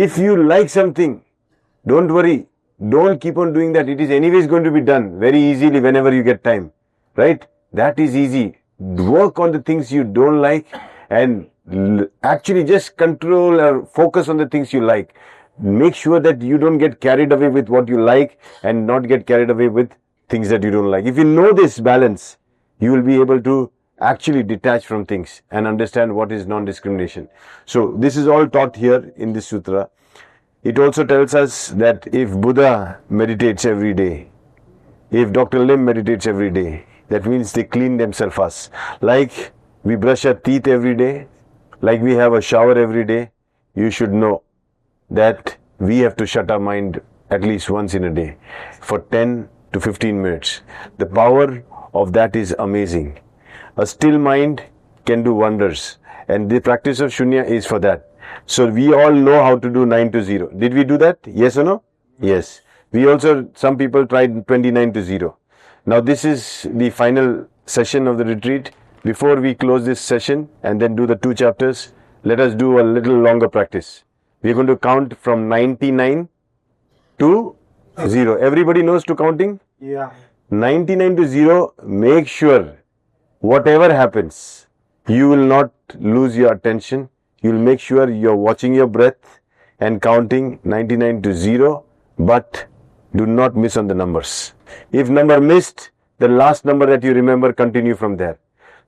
If you like something, don't worry. Don't keep on doing that. It is anyways going to be done very easily whenever you get time. Right? That is easy. Work on the things you don't like and actually just control or focus on the things you like. Make sure that you don't get carried away with what you like and not get carried away with things that you don't like. If you know this balance, you will be able to actually detach from things and understand what is non-discrimination. So this is all taught here in this sutra. It also tells us that if Buddha meditates every day, if Dr. Lim meditates every day, that means they clean themselves. Like we brush our teeth every day, like we have a shower every day, you should know that we have to shut our mind at least once in a day for 10 to 15 minutes. The power of that is amazing. A still mind can do wonders, and the practice of Shunya is for that. So we all know how to do 9 to 0. Did we do that? Yes or no? Yes. We also, some people tried 29 to 0. Now this is the final session of the retreat. Before we close this session and then do the 2 chapters, let us do a little longer practice. We are going to count from 99 to 0. Everybody knows to counting? Yeah. 99 to 0, make sure whatever happens, you will not lose your attention. You will make sure you are watching your breath and counting 99 to 0, but do not miss on the numbers. If number missed, the last number that you remember, continue from there.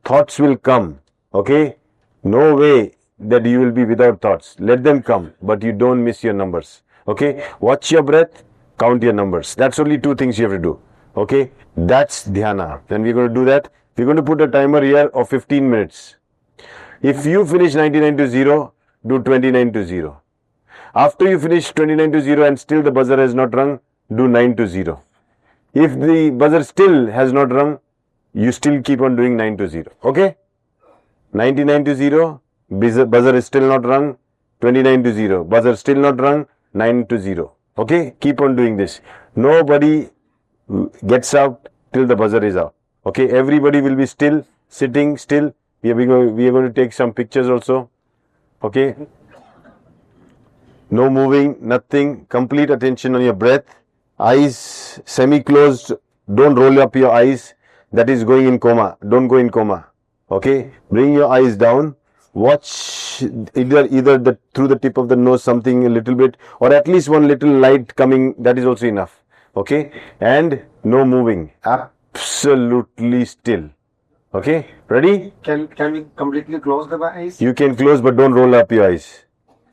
Thoughts will come, okay? No way that you will be without thoughts. Let them come, but you don't miss your numbers, okay? Watch your breath, count your numbers. That's only 2 things you have to do, okay? That's dhyana. Then we're going to do that. We're going to put a timer here of 15 minutes. If you finish 99 to 0, do 29 to 0. After you finish 29 to 0 and still the buzzer has not rung, do 9 to 0. If the buzzer still has not rung, you still keep on doing 9 to 0. Okay? 99 to 0, buzzer is still not rung, 29 to 0. Buzzer still not rung, 9 to 0. Okay? Keep on doing this. Nobody gets out till the buzzer is out. Okay? Everybody will be still, sitting still. We are going to take some pictures also. Okay? No moving, nothing. Complete attention on your breath. Eyes semi-closed. Don't roll up your eyes. That is going in coma. Don't go in coma. Okay? Bring your eyes down. Watch either through the tip of the nose something a little bit, or at least one little light coming. That is also enough. Okay? And no moving. Absolutely still. Okay? Ready? Can we completely close the eyes? You can close, but don't roll up your eyes.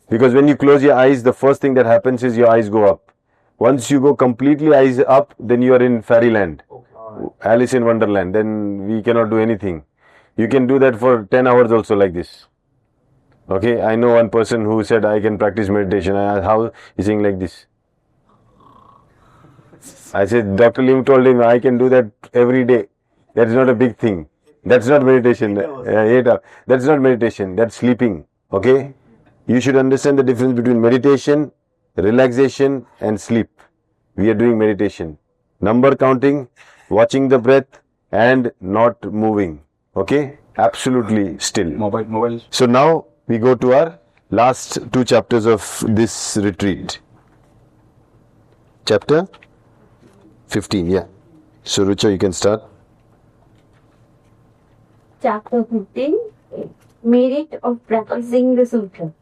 Because when you close your eyes, the first thing that happens is your eyes go up. Once you go completely eyes up, then you are in fairyland. Okay. Alice in Wonderland. Then we cannot do anything. You can do that for 10 hours also like this. Okay? I know one person who said, I can practice meditation. I asked, how? He's saying like this. I said, Dr. Lim told him, I can do that every day. That's not a big thing. That's not meditation. 8 hours. That's not meditation. That's sleeping. Okay? You should understand the difference between meditation, relaxation and sleep. We are doing meditation. Number counting, watching the breath and not moving. Okay? Absolutely still. Mobile. So now we go to our last 2 chapters of this retreat. Chapter 15, yeah. So Rucha, you can start. Chapter 15, Merit of Practicing the Sutra.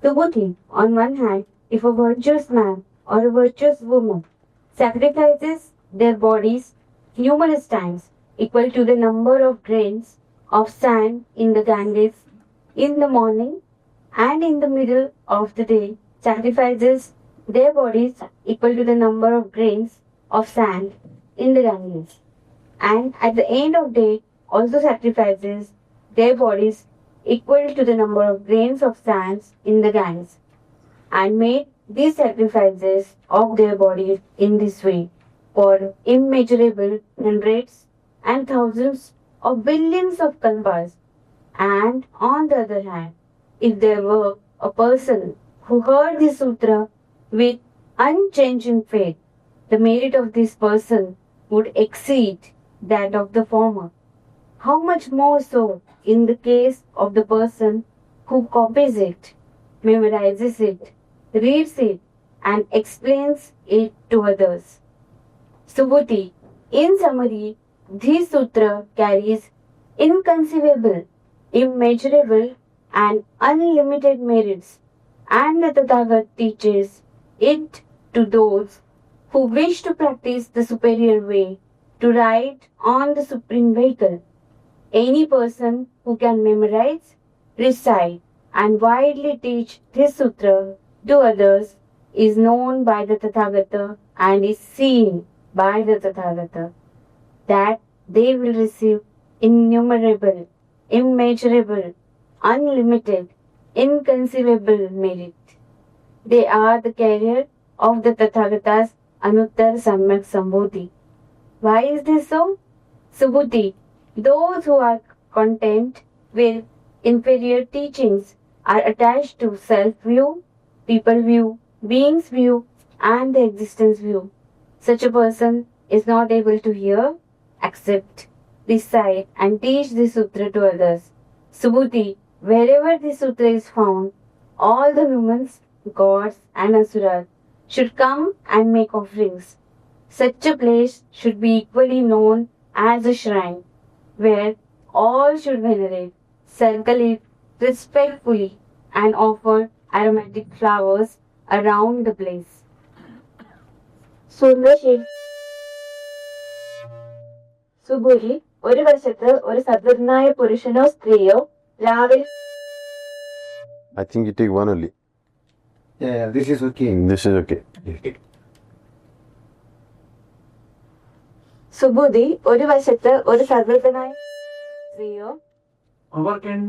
The Buddhi, on one hand, if a virtuous man or a virtuous woman sacrifices their bodies numerous times equal to the number of grains of sand in the Ganges in the morning and in the middle of the day, sacrifices their bodies equal to the number of grains of sand in the Ganges, and at the end of day also sacrifices their bodies equal to the number of grains of sands in the Ganges, and made these sacrifices of their bodies in this way for immeasurable hundreds and thousands of billions of kalpas. And on the other hand, if there were a person who heard the sutra with unchanging faith, the merit of this person would exceed that of the former. How much more so in the case of the person who copies it, memorizes it, reads it and explains it to others. Subhuti, in summary, this sutra carries inconceivable, immeasurable, and unlimited merits, and the Tathagat teaches it to those who wish to practice the superior way to ride on the supreme vehicle. Any person who can memorize, recite, and widely teach this sutra to others is known by the Tathagata and is seen by the Tathagata, that they will receive innumerable, immeasurable, unlimited, inconceivable merit. They are the carrier of the Tathagata's Anuttar Samyak Sambodhi. Why is this so? Subhuti, those who are content with inferior teachings are attached to self-view, people view, beings view, and the existence view. Such a person is not able to hear, accept, recite, and teach the sutra to others. Subhuti, wherever the sutra is found, all the humans, gods, and asuras should come and make offerings. Such a place should be equally known as a shrine, where all should venerate, circle it respectfully, and offer aromatic flowers around the place. സുബുഹി ഒരു വശത്ത് ഒരു സദ്വൃതനായ പുരുഷനോ സ്ത്രീയോ രാവിലെ I think you take one only. Yeah, this is okay. This is okay. സുബുധി ഒരു വശത്ത് ഒരു സദ്വൃതനായ സ്ത്രീയോ Awaken.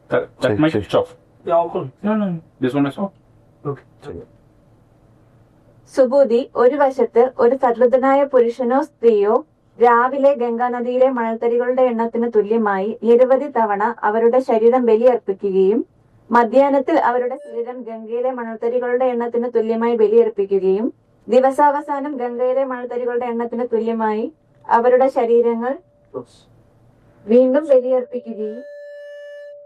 That mic is off. Yeah, cool. No. This one is off. Okay. സുബുധി ഒരു വശത്ത് ഒരു സദ്വൃതനായ പുരുഷനോ സ്ത്രീയോ രാവിലെ ഗംഗാനദിയിലെ മണൽത്തരികളുടെ എണ്ണത്തിന് തുല്യമായി നിരവധി തവണ അവരുടെ ശരീരം ബലിയർപ്പിക്കുകയും മധ്യാഹ്നത്തിൽ അവരുടെ ശരീരം ഗംഗയിലെ മണൽത്തരികളുടെ എണ്ണത്തിന് തുല്യമായി ബലിയർപ്പിക്കുകയും ദിവസാവസാനം ഗംഗയിലെ മണൽത്തരികളുടെ എണ്ണത്തിന് തുല്യമായി അവരുടെ ശരീരങ്ങൾ വീണ്ടും ബലിയർപ്പിക്കുകയും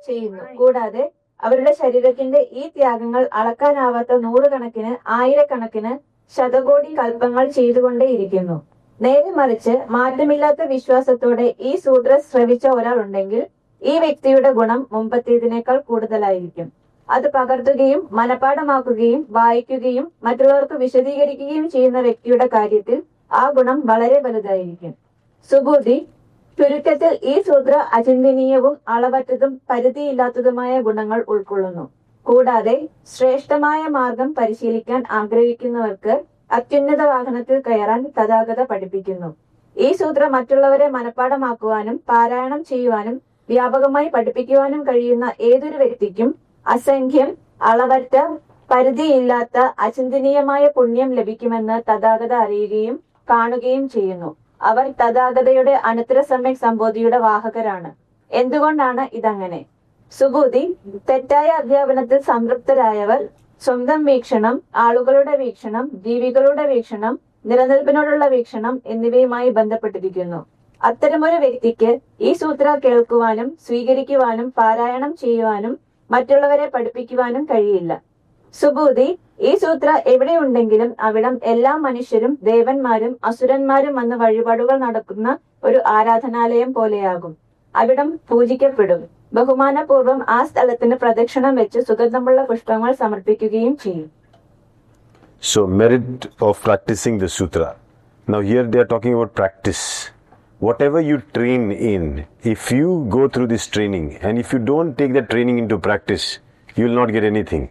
ചെയ്യുന്നു. കൂടാതെ അവരുടെ ശരീരത്തിന്റെ ഈ ത്യാഗങ്ങൾ അളക്കാനാവാത്ത നൂറുകണക്കിന് ആയിരക്കണക്കിന് ശതകോടി കൽപ്പങ്ങൾ ചെയ്തുകൊണ്ടേയിരിക്കുന്നു. നേരെ മറിച്ച് മാറ്റമില്ലാത്ത വിശ്വാസത്തോടെ ഈ സൂത്ര ശ്രവിച്ച ഒരാളുണ്ടെങ്കിൽ ഈ വ്യക്തിയുടെ ഗുണം മുമ്പത്തേതിനേക്കാൾ കൂടുതലായിരിക്കും. അത് പകർത്തുകയും മനഃപ്പാഠമാക്കുകയും വായിക്കുകയും മറ്റുള്ളവർക്ക് വിശദീകരിക്കുകയും ചെയ്യുന്ന വ്യക്തിയുടെ കാര്യത്തിൽ ആ ഗുണം വളരെ വലുതായിരിക്കും. സുബുദ്ധി, ചുരുക്കത്തിൽ ഈ സൂത്ര അചിന്തനീയവും അളവറ്റതും പരിധിയില്ലാത്തതുമായ ഗുണങ്ങൾ ഉൾക്കൊള്ളുന്നു. കൂടാതെ ശ്രേഷ്ഠമായ മാർഗം പരിശീലിക്കാൻ ആഗ്രഹിക്കുന്നവർക്ക് അത്യുന്നത വാഹനത്തിൽ കയറാൻ തഥാഗത പഠിപ്പിക്കുന്നു. ഈ സൂത്രം മറ്റുള്ളവരെ മനഃപ്പാഠമാക്കുവാനും പാരായണം ചെയ്യുവാനും വ്യാപകമായി പഠിപ്പിക്കുവാനും കഴിയുന്ന ഏതൊരു വ്യക്തിക്കും അസംഖ്യം, അളവറ്റ, പരിധിയില്ലാത്ത അചിന്തനീയമായ പുണ്യം ലഭിക്കുമെന്ന് തഥാഗത അറിയുകയും കാണുകയും ചെയ്യുന്നു. അവർ തഥാഗതയുടെ അനന്തര സമ്യക് സംബോധിയുടെ വാഹകരാണ്. എന്തുകൊണ്ടാണ് ഇതങ്ങനെ? സുബുദ്ധി, തെറ്റായ അധ്യാപനത്തിൽ സംതൃപ്തരായവർ സ്വന്തം വീക്ഷണം, ആളുകളുടെ വീക്ഷണം, ജീവികളുടെ വീക്ഷണം, നിലനിൽപ്പിനോടുള്ള വീക്ഷണം എന്നിവയുമായി ബന്ധപ്പെട്ടിരിക്കുന്നു. അത്തരമൊരു വ്യക്തിക്ക് ഈ സൂത്ര കേൾക്കുവാനും സ്വീകരിക്കുവാനും പാരായണം ചെയ്യുവാനും മറ്റുള്ളവരെ പഠിപ്പിക്കുവാനും കഴിയില്ല. സുബുദ്ധി, ഈ സൂത്ര എവിടെയുണ്ടെങ്കിലും അവിടം എല്ലാ മനുഷ്യരും ദേവന്മാരും അസുരന്മാരും വന്ന് വഴിപാടുകൾ നടക്കുന്ന ഒരു ആരാധനാലയം പോലെയാകും. അവിടം പൂജിക്കപ്പെടും. ബഹുമാനപൂർവ്വം ആ സ്ഥലത്തിന് പ്രദക്ഷിണം വെച്ച് സുഗന്ധമുള്ള പുഷ്പങ്ങൾ സമർപ്പിക്കുകയും ചെയ്യും. So, merit of practicing the sutra. Now here they are talking about practice. Whatever you train in, if you go through this training and if you don't take that training into practice, you will not get anything.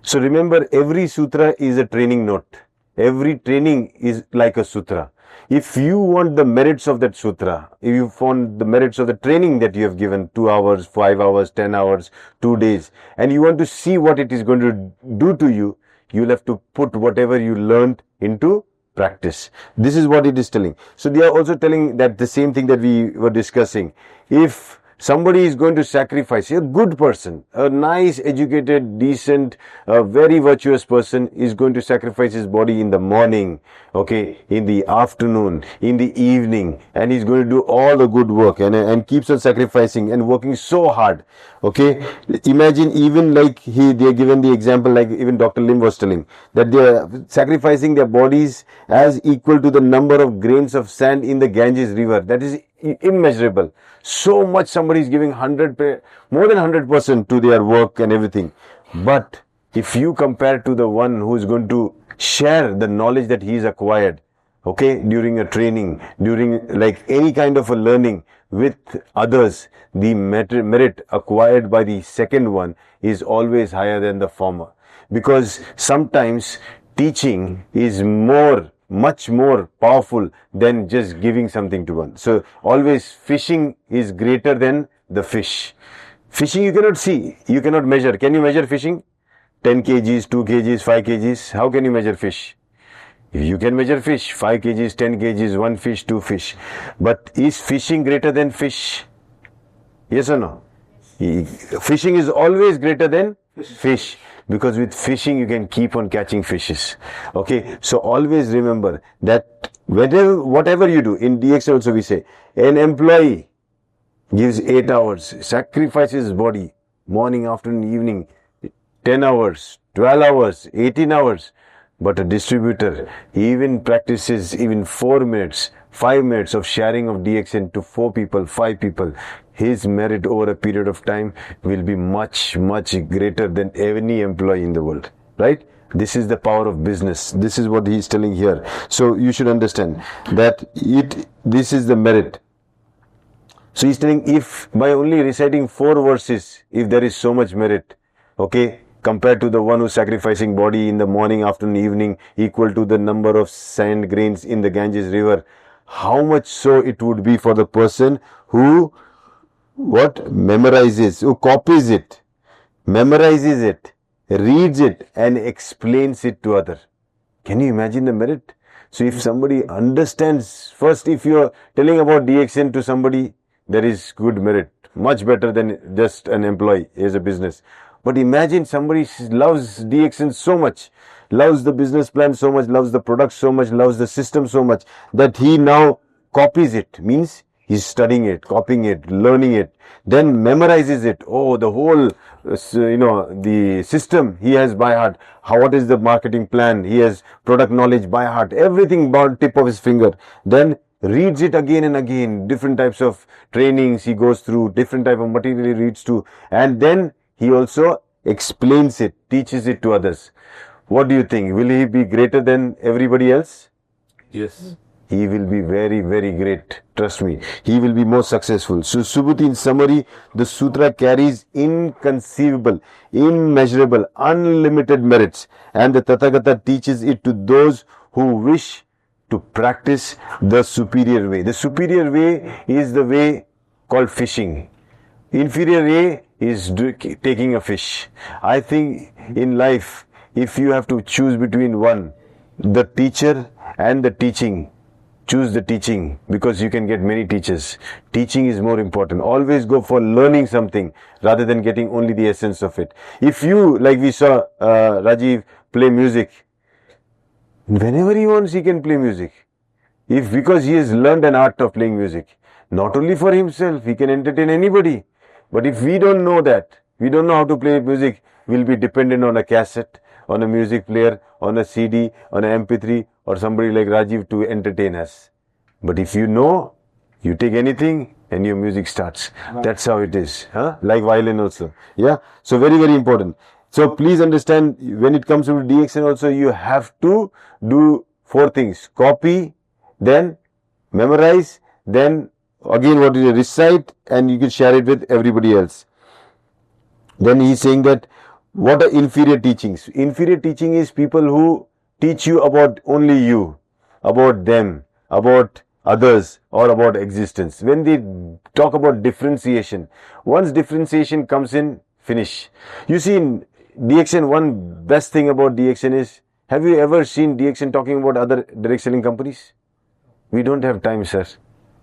So remember, every sutra is a training note. Every training is like a sutra. If you want the merits of that sutra, if you want the merits of the training that you have given, 2 hours, 5 hours, 10 hours, 2 days, and you want to see what it is going to do to you, you'll have to put whatever you learned into practice. This is what it is telling. So they are also telling that the same thing that we were discussing. If somebody is going to sacrifice, a good person, a nice, educated, decent, very virtuous person is going to sacrifice his body in the morning, okay, in the afternoon, in the evening, and he's going to do all the good work and keeps on sacrificing and working so hard, okay. Imagine even like they are given the example, like even Dr. Lim was telling, that they are sacrificing their bodies as equal to the number of grains of sand in the Ganges river. That is immeasurable. So much somebody is giving more than 100% to their work and everything. But if you compare to the one who is going to share the knowledge that he is acquired, okay, during a training, during like any kind of a learning with others, the merit acquired by the second one is always higher than the former. Because sometimes teaching is much more powerful than just giving something to one. So always fishing is greater than the fish. Fishing you cannot see, you cannot measure. Can you measure fishing? 10 kgs, 2 kgs, 5 kgs. How can you measure fish? You can measure fish, 5 kgs, 10 kgs, 1 fish, 2 fish. But is fishing greater than fish? Yes or no? Fishing is always greater than fish. Because with fishing you can keep on catching fishes. Okay, so always remember that whatever you do, in DXN also we say, an employee gives 8 hours, sacrifices his body, morning, afternoon, evening, 10 hours, 12 hours, 18 hours. But a distributor even practices even 4 minutes, 5 minutes of sharing of DXN to 4 people, 5 people. His merit over a period of time will be much greater than any employee in the world, right? This is the power of business. This is what he is telling here. So you should understand that this is the merit. So he's telling, if by only reciting 4 verses, if there is so much merit, okay, compared to the one who's sacrificing body in the morning, afternoon, evening, equal to the number of sand grains in the Ganges river, how much so it would be for the person who memorizes, who copies it, memorizes it, reads it and explains it to others. Can you imagine the merit? So if somebody understands, first if you are telling about DXN to somebody, there is good merit, much better than just an employee as a business. But imagine somebody loves DXN so much, loves the business plan so much, loves the product so much, loves the system so much, that he now copies it, means he's studying it, copying it, learning it, then memorizes it. Oh, the whole, the system he has by heart. What is the marketing plan? He has product knowledge by heart. Everything by tip of his finger. Then reads it again and again. Different types of trainings he goes through, different type of material he reads to. And then he also explains it, teaches it to others. What do you think? Will he be greater than everybody else? Yes. He will be very great. Trust me. He will be more successful. So, Subhuti, in summary, the sutra carries inconceivable, immeasurable, unlimited merits. And the Tathagata teaches it to those who wish to practice the superior way. The superior way is the way called fishing. Inferior way is taking a fish. I think in life, if you have to choose between one, the teacher and the teaching, choose the teaching, because you can get many teachers. Teaching is more important. Always go for learning something rather than getting only the essence of it. If you, like we saw Rajiv play music, whenever he wants he can play music. Because he has learned an art of playing music. Not only for himself, he can entertain anybody. But if we don't know that, we don't know how to play music, we'll be dependent on a cassette, on a music player, on a CD, on an MP3, or somebody like Rajiv to entertain us. But if you know, you take anything and your music starts. That's how it is. Like violin also. Yeah. So very important. So please understand, when it comes to DXN also, you have to do 4 things. Copy, then memorize, then again what you recite, and you can share it with everybody else. Then he is saying that what are inferior teachings? Inferior teaching is people who teach you about only you, about them, about others, or about existence. When they talk about differentiation, once differentiation comes in, finish. You see, in DXN, one best thing about DXN is, have you ever seen DXN talking about other direct selling companies? We don't have time, sir.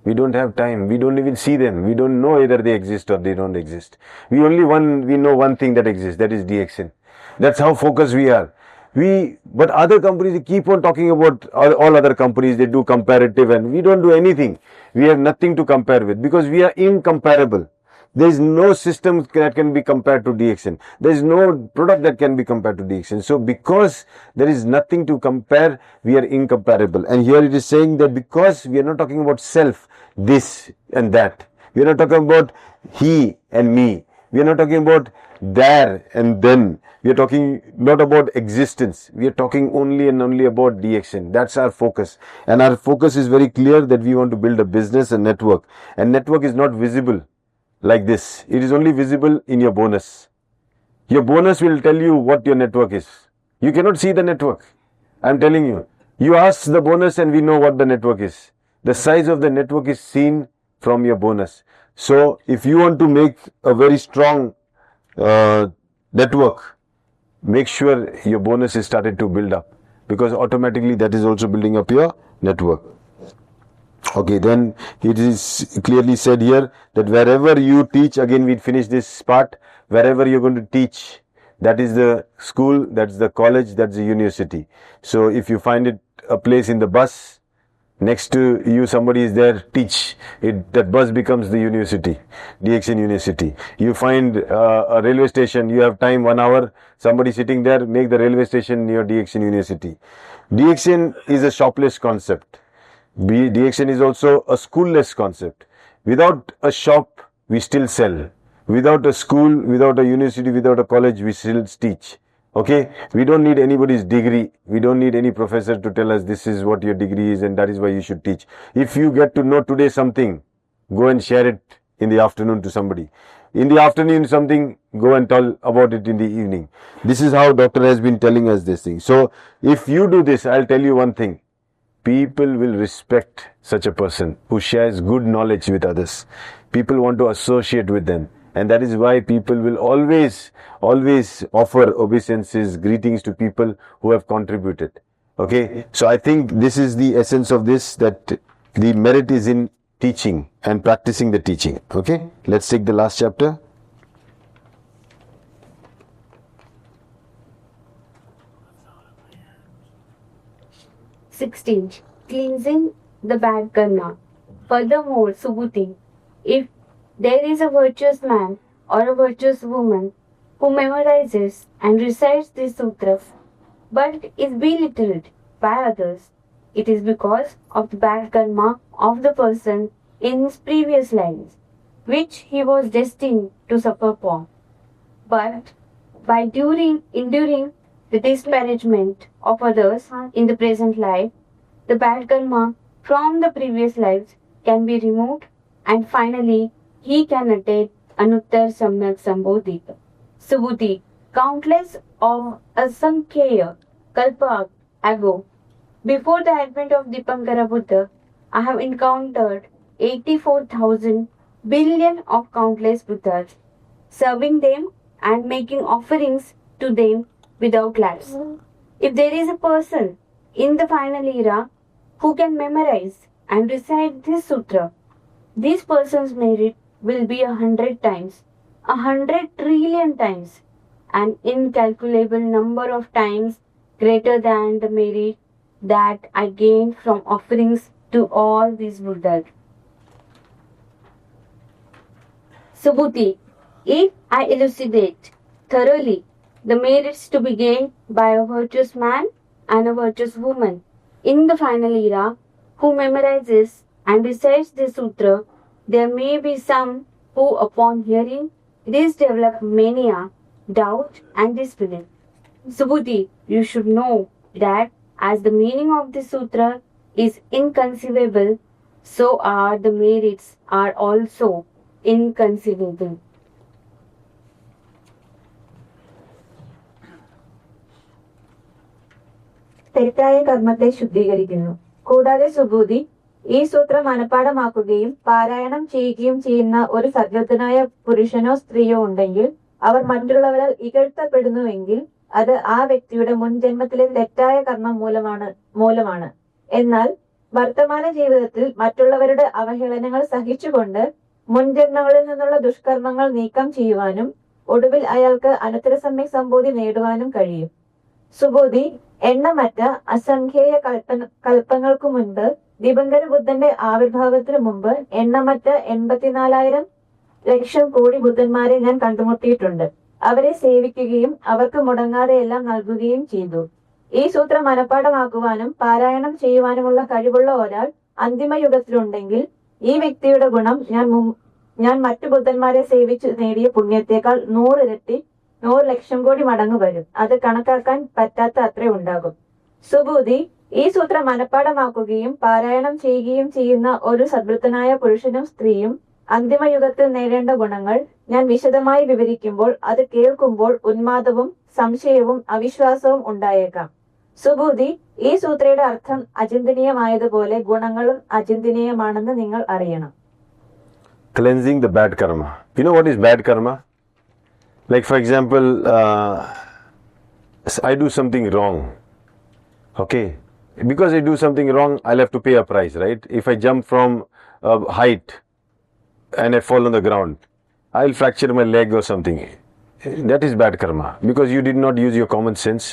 We don't have time. We don't even see them. We don't know either they exist or they don't exist. We know one thing that exists. That is DXN. That's how focused we are. But other companies, they keep on talking about all other companies. They do comparative, and we don't do anything. We have nothing to compare with because we are incomparable. There is no system that can be compared to DXN. There is no product that can be compared to DXN. So because there is nothing to compare, we are incomparable. And here it is saying that because we are not talking about self, this and that. We are not talking about he and me. We are not talking about there and then. We are talking not about existence. We are talking only and only about DXN. That's our focus. And our focus is very clear that we want to build a business and network. And network is not visible like this. It is only visible in your bonus. Your bonus will tell you what your network is. You cannot see the network. I'm telling you. You ask the bonus and we know what the network is. The size of the network is seen from your bonus. So if you want to make a very strong network, make sure your bonus is started to build up, because automatically that is also building up your network. Okay, then it is clearly said here that wherever you teach, again we finish this part, wherever you're going to teach, that is the school, that's the college, that's the university. So if you find it a place in the bus, next to you somebody is there, teach it. That bus becomes the university, DXN University. You find a railway station, you have time 1 hour, somebody sitting there, make the railway station near DXN University. DXN is a shopless concept. DXN is also a schoolless concept. Without a shop, we still sell. Without a school, without a university, without a college, we still teach. Okay, we don't need anybody's degree. We don't need any professor to tell us this is what your degree is and that is why you should teach. If you get to know today something, go and share it in the afternoon to somebody. In the afternoon something, go and tell about it in the evening. This is how doctor has been telling us this thing. So if you do this, I'll tell you one thing. People will respect such a person who shares good knowledge with others. People want to associate with them. And that is why people will always offer obeisances, greetings to people who have contributed. Okay. So I think this is the essence of this, that the merit is in teaching and practicing the teaching. Okay. Let's take the last chapter. Cleansing the bad karma. Furthermore, Subhuti, if there is a virtuous man or a virtuous woman who memorizes and recites this sutra but is belittled by others, it is because of the bad karma of the person in his previous lives, which he was destined to suffer for. But by enduring the disparagement of others in the present life, the bad karma from the previous lives can be removed, and finally he can attain Anuttar Samyak Sambodhi. Subhuti, countless of Asankhya Kalpa ago, before the advent of Dipankara Buddha, I have encountered 84,000 billion of countless Buddhas, serving them and making offerings to them without lapse. If there is a person in the final era who can memorize and recite this sutra, this person's merit will be 100 times, 100 trillion times, an incalculable number of times greater than the merit that I gained from offerings to all these Buddhas. Subhuti, if I elucidate thoroughly the merits to be gained by a virtuous man and a virtuous woman in the final era who memorizes and recites this sutra, there may be some who, upon hearing this, develop mania, doubt, and disbelief. Subhuti, you should know that as the meaning of this sutra is inconceivable, so are the merits are also inconceivable. തെറ്റായ കർമ്മത്തെ ശുദ്ധീകരിക്കുന്നു. കൂടാതെ സുബൂതി ഈ സൂത്രം മനഃപ്പാഠമാക്കുകയും പാരായണം ചെയ്യുകയും ചെയ്യുന്ന ഒരു സദ്വൃത്തനായ പുരുഷനോ സ്ത്രീയോ ഉണ്ടെങ്കിൽ അവർ മറ്റുള്ളവരാൽ ഇകഴ്ത്തപ്പെടുന്നുവെങ്കിൽ അത് ആ വ്യക്തിയുടെ മുൻജന്മത്തിലെ തെറ്റായ കർമ്മം മൂലമാണ്. എന്നാൽ വർത്തമാന ജീവിതത്തിൽ മറ്റുള്ളവരുടെ അവഹേളനങ്ങൾ സഹിച്ചുകൊണ്ട് മുൻജന്മങ്ങളിൽ നിന്നുള്ള ദുഷ്കർമ്മങ്ങൾ നീക്കം ചെയ്യുവാനും ഒടുവിൽ അയാൾക്ക് അനന്തരസമ്യ സംബോധി നേടുവാനും കഴിയും. സുബോധി എണ്ണമറ്റ അസംഖ്യേയ കൽപ്പങ്ങൾക്കു മുൻപ് ദിഗംബര ബുദ്ധന്റെ ആവിർഭാവത്തിനു മുമ്പ് എണ്ണമറ്റ 84,000 ലക്ഷം കോടി ബുദ്ധന്മാരെ ഞാൻ കണ്ടുമുട്ടിയിട്ടുണ്ട്. അവരെ സേവിക്കുകയും അവർക്ക് മുടങ്ങാതെ എല്ലാം നൽകുകയും ചെയ്തു. ഈ സൂത്രം മനഃപ്പാഠമാക്കുവാനും പാരായണം ചെയ്യുവാനുമുള്ള കഴിവുള്ള ഒരാൾ അന്തിമയുഗത്തിലുണ്ടെങ്കിൽ ഈ വ്യക്തിയുടെ ഗുണം ഞാൻ മറ്റു ബുദ്ധന്മാരെ സേവിച്ചു നേടിയ പുണ്യത്തേക്കാൾ 100 ഇരട്ടി 100 ലക്ഷം കോടി മടങ്ങ് വരും. അത് കണക്കാക്കാൻ പറ്റാത്ത അത്രേ ഉണ്ടാകും. സുബൂതി ഈ സൂത്രം മനഃപ്പാഠമാക്കുകയും പാരായണം ചെയ്യുകയും ചെയ്യുന്ന ഒരു സദ്വൃത്തനായ പുരുഷനും സ്ത്രീയും അന്തിമയുഗത്തിൽ നേടേണ്ട ഗുണങ്ങൾ ഞാൻ വിശദമായി വിവരിക്കുമ്പോൾ അത് കേൾക്കുമ്പോൾ ഉന്മാദവും സംശയവും അവിശ്വാസവും ഉണ്ടായേക്കാം. സുബൂതി ഈ സൂത്രയുടെ അർത്ഥം അചിന്തനീയമായതുപോലെ ഗുണങ്ങളും അചിന്തനീയമാണെന്ന് നിങ്ങൾ അറിയണം. Cleansing the bad karma. You know what is bad karma? Like for example, I do something wrong. Okay, because I do something wrong, I'll have to pay a price, right? If I jump from a height and I fall on the ground, I'll fracture my leg or something. That is bad karma because you did not use your common sense.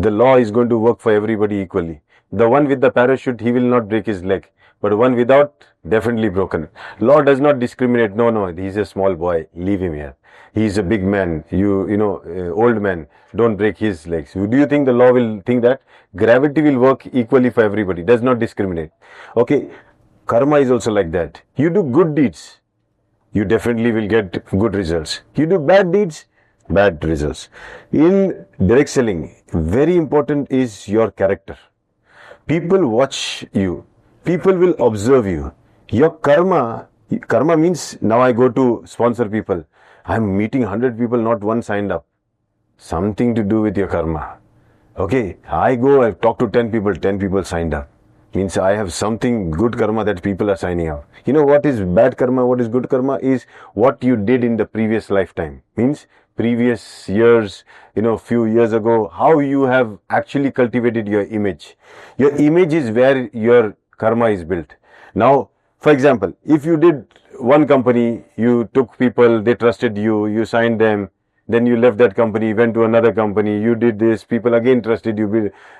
The law is going to work for everybody equally. The one with the parachute, he will not break his leg, but one without, definitely broken. Law does not discriminate. No, he's a small boy. Leave him here. He's a big man. You know, old man. Don't break his legs. Do you think the law will think that? Gravity will work equally for everybody. Does not discriminate. Okay, karma is also like that. You do good deeds, you definitely will get good results. You do bad deeds, bad results. In direct selling, very important is your character. People watch you. People will observe you. Your karma means now I go to sponsor people. I'm meeting 100 people, not one signed up. Something to do with your karma. Okay, I talk to 10 people, 10 people signed up. Means I have something good karma that people are signing up. You know what is bad karma, what is good karma is what you did in the previous lifetime. Means previous years, few years ago, how you have actually cultivated your image. Your image is where your karma is built. Now, for example, if you did one company, you took people, they trusted you, you signed them, then you left that company, went to another company, you did this, people again trusted you,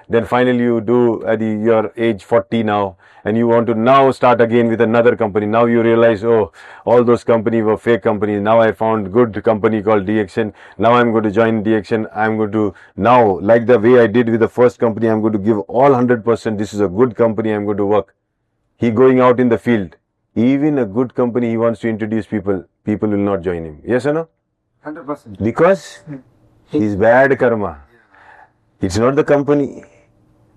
then finally you do at your age 40 now, and you want to now start again with another company. Now you realize, oh, all those companies were fake companies. Now I found good company called DXN. Now I'm going to join DXN. I'm going to now, like the way I did with the first company, I'm going to give all 100%. This is a good company, I'm going to work. He going out in the field. Even a good company, he wants to introduce people. People will not join him. Yes or no? 100%. Because he's bad karma. It's not the company.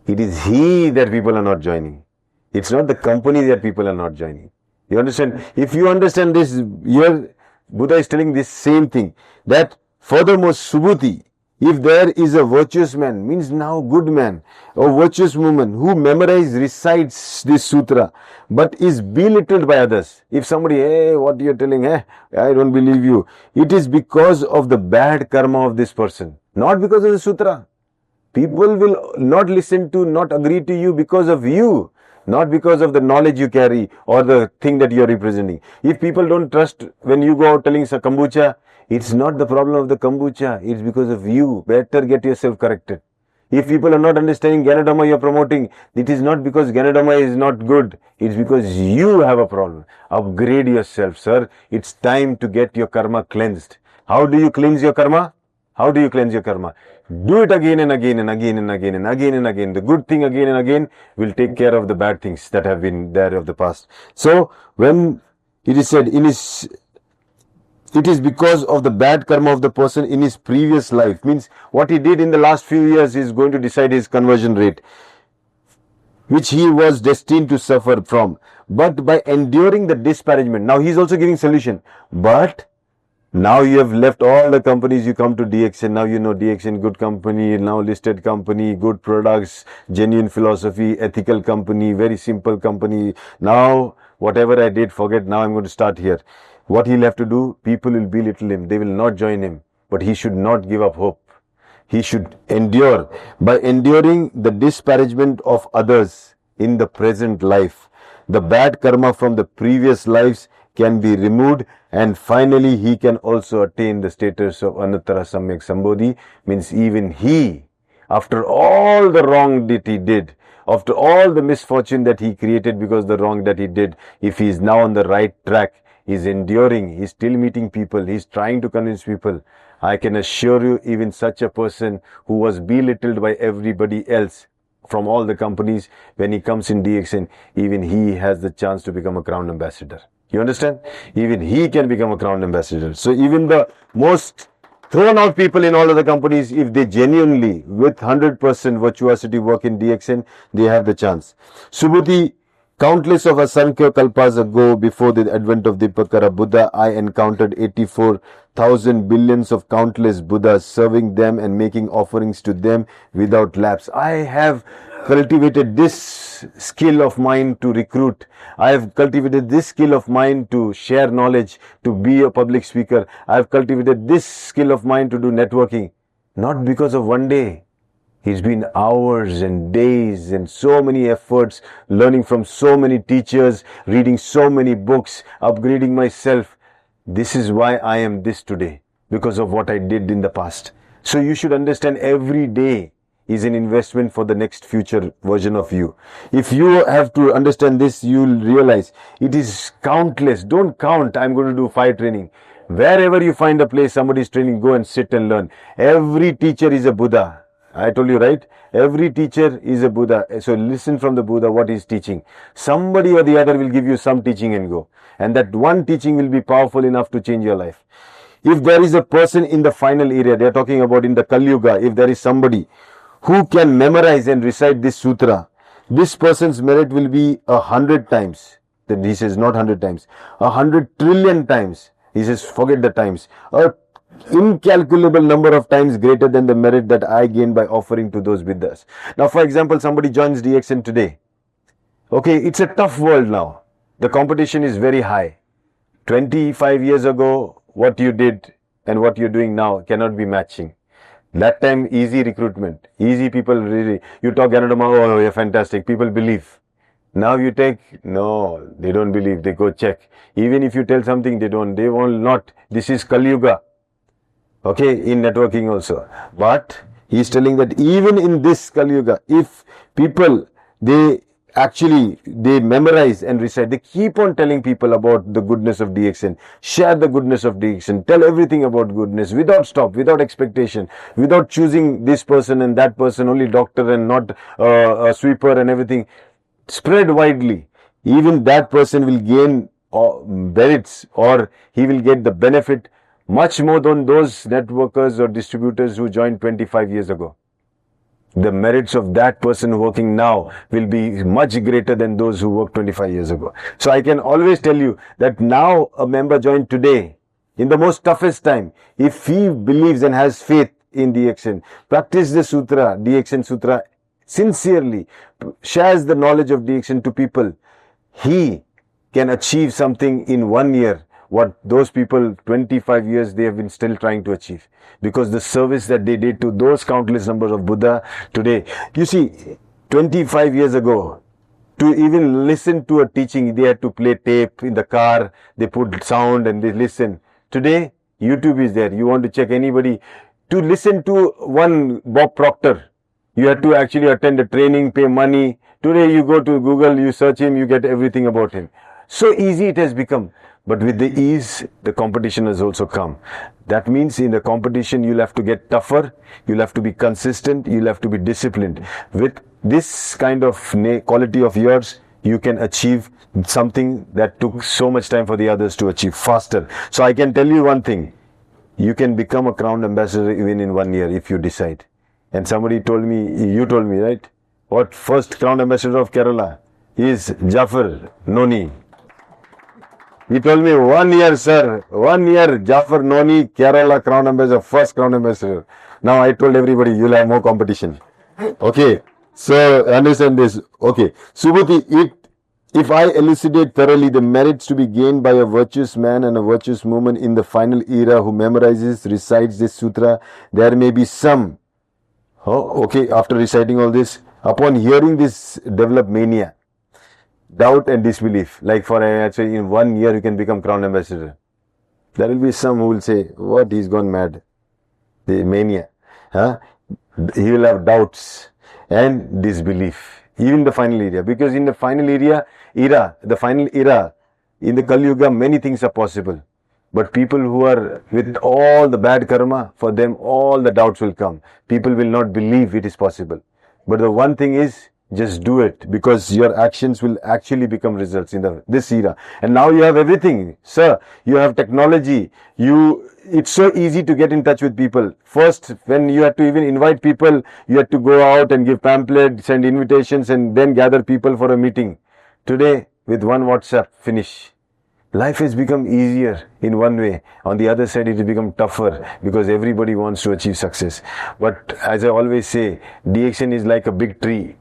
It is he that people are not joining. It's not the company that people are not joining. You understand? If you understand this, here Buddha is telling this same thing. That furthermore, Subhuti, if there is a virtuous man, means now good man, or virtuous woman who recites this sutra, but is belittled by others. If somebody, hey, what you're telling, I don't believe you. It is because of the bad karma of this person, not because of the sutra. People will not listen to, not agree to you because of you, not because of the knowledge you carry or the thing that you're representing. If people don't trust when you go out telling kombucha, it's not the problem of the kombucha, it's because of you. Better get yourself corrected. If people are not understanding Ganodharma you're promoting, it is not because Ganodharma is not good, it's because you have a problem. Upgrade yourself, sir. It's time to get your karma cleansed. How do you cleanse your karma? How do you cleanse your karma? Do it again and again and again and again and again and again. The good thing again and again will take care of the bad things that have been there of the past. So, when it is said, it is because of the bad karma of the person in his previous life. Means what he did in the last few years is going to decide his conversion rate, which he was destined to suffer from. But by enduring the disparagement, now he is also giving solution. But now you have left all the companies, you come to DXN, now you know DXN, good company, now listed company, good products, genuine philosophy, ethical company, very simple company. Now, whatever I did, forget, now I'm going to start here. What he'll have to do, people will belittle him, they will not join him, but he should not give up hope. He should endure. By enduring the disparagement of others in the present life. The bad karma from the previous lives can be removed, and finally he can also attain the status of Anuttara Samyak Sambodhi. Means even he, after all the wrong that he did, after all the misfortune that he created because the wrong that he did, if he is now on the right track, he's enduring, he's still meeting people, he's trying to convince people. I can assure you, even such a person who was belittled by everybody else from all the companies, when he comes in DXN, even he has the chance to become a crown ambassador. You understand? Even he can become a crown ambassador. So even the most thrown out people in all of the companies, if they genuinely, with 100% virtuosity work in DXN, they have the chance. Subhuti, countless of Asankhya Kalpas ago, before the advent of Dipakara Buddha, I encountered 84,000 billions of countless Buddhas, serving them and making offerings to them without lapse. I have cultivated this skill of mine to recruit. I have cultivated this skill of mine to share knowledge, to be a public speaker. I have cultivated this skill of mine to do networking. Not because of one day. It's been hours and days and so many efforts, learning from so many teachers, reading so many books, upgrading myself. This is why I am this today, because of what I did in the past. So you should understand, every day is an investment for the next future version of you. If you have to understand this, you will realize it is countless. Don't count, I'm going to do fire training. Wherever you find a place somebody is training, go and sit and learn. Every teacher is a Buddha. I told you, right? Every teacher is a Buddha. So listen from the Buddha what he's teaching. Somebody or the other will give you some teaching and go. And that one teaching will be powerful enough to change your life. If there is a person in the final area, they are talking about in the Kali Yuga, if there is somebody who can memorize and recite this sutra, this person's merit will be 100 times. Then he says not 100 times, 100 trillion times. He says forget the times. A incalculable number of times greater than the merit that I gained by offering to those Buddhas. Now, for example, somebody joins DXN today. Okay, it's a tough world now. The competition is very high. 25 years ago, what you did and what you're doing now cannot be matching. That time, easy recruitment, easy people really, you talk Ganadama, oh, you're fantastic, people believe. Now you take, no, they don't believe, they go check. Even if you tell something, they will not. This is Kali Yuga. Okay, in networking also. But he is telling that even in this Kali Yuga, if people, they memorize and recite, they keep on telling people about the goodness of DXN, share the goodness of DXN, tell everything about goodness without stop, without expectation, without choosing this person and that person, only doctor and not a sweeper and everything. Spread widely. Even that person will gain merits, or he will get the benefit much more than those networkers or distributors who joined 25 years ago. The merits of that person working now will be much greater than those who worked 25 years ago. So I can always tell you that now a member joined today, in the most toughest time, if he believes and has faith in DXN, practice the sutra, DXN Sutra, sincerely, shares the knowledge of DXN to people, he can achieve something in 1 year what those people 25 years they have been still trying to achieve, because the service that they did to those countless numbers of Buddha today. You see, 25 years ago, to even listen to a teaching, they had to play tape in the car, they put sound and they listen. Today, YouTube is there. You want to check anybody, to listen to one Bob Proctor, you had to actually attend a training, pay money. Today you go to Google, you search him, you get everything about him. So easy it has become. But with the ease, the competition has also come. That means in the competition, you'll have to get tougher, you'll have to be consistent, you'll have to be disciplined. With this kind of quality of yours, you can achieve something that took so much time for the others to achieve faster. So I can tell you one thing, you can become a crown ambassador even in 1 year if you decide. And somebody told me, you told me, right? What first crown ambassador of Kerala is Jafar Noni. He told me 1 year, sir, 1 year, Jafar Noni, Kerala crown ambassador, first crown ambassador. Now I told everybody, you'll have more competition. Okay, so understand this. Okay, Subhuti, if I elucidate thoroughly the merits to be gained by a virtuous man and a virtuous woman in the final era who memorizes, recites this sutra, there may be some. Oh, okay, after reciting all this, Upon hearing this, develop mania, doubt and disbelief. Like for actually in 1 year you can become crown ambassador. There will be some who will say, what, he's gone mad. The mania. Huh? He will have doubts and disbelief. Even the final area. Because in the final era, in the Kali Yuga, many things are possible. But people who are with all the bad karma, for them all the doubts will come. People will not believe it is possible. But the one thing is, just do it, because your actions will actually become results in this era. And now you have everything, sir. You have technology. It's so easy to get in touch with people. First, when you had to even invite people, you had to go out and give pamphlets, send invitations, and then gather people for a meeting. Today, with one WhatsApp, finish. Life has become easier in one way. On the other side, it has become tougher because everybody wants to achieve success. But as I always say, DXN is like a big tree.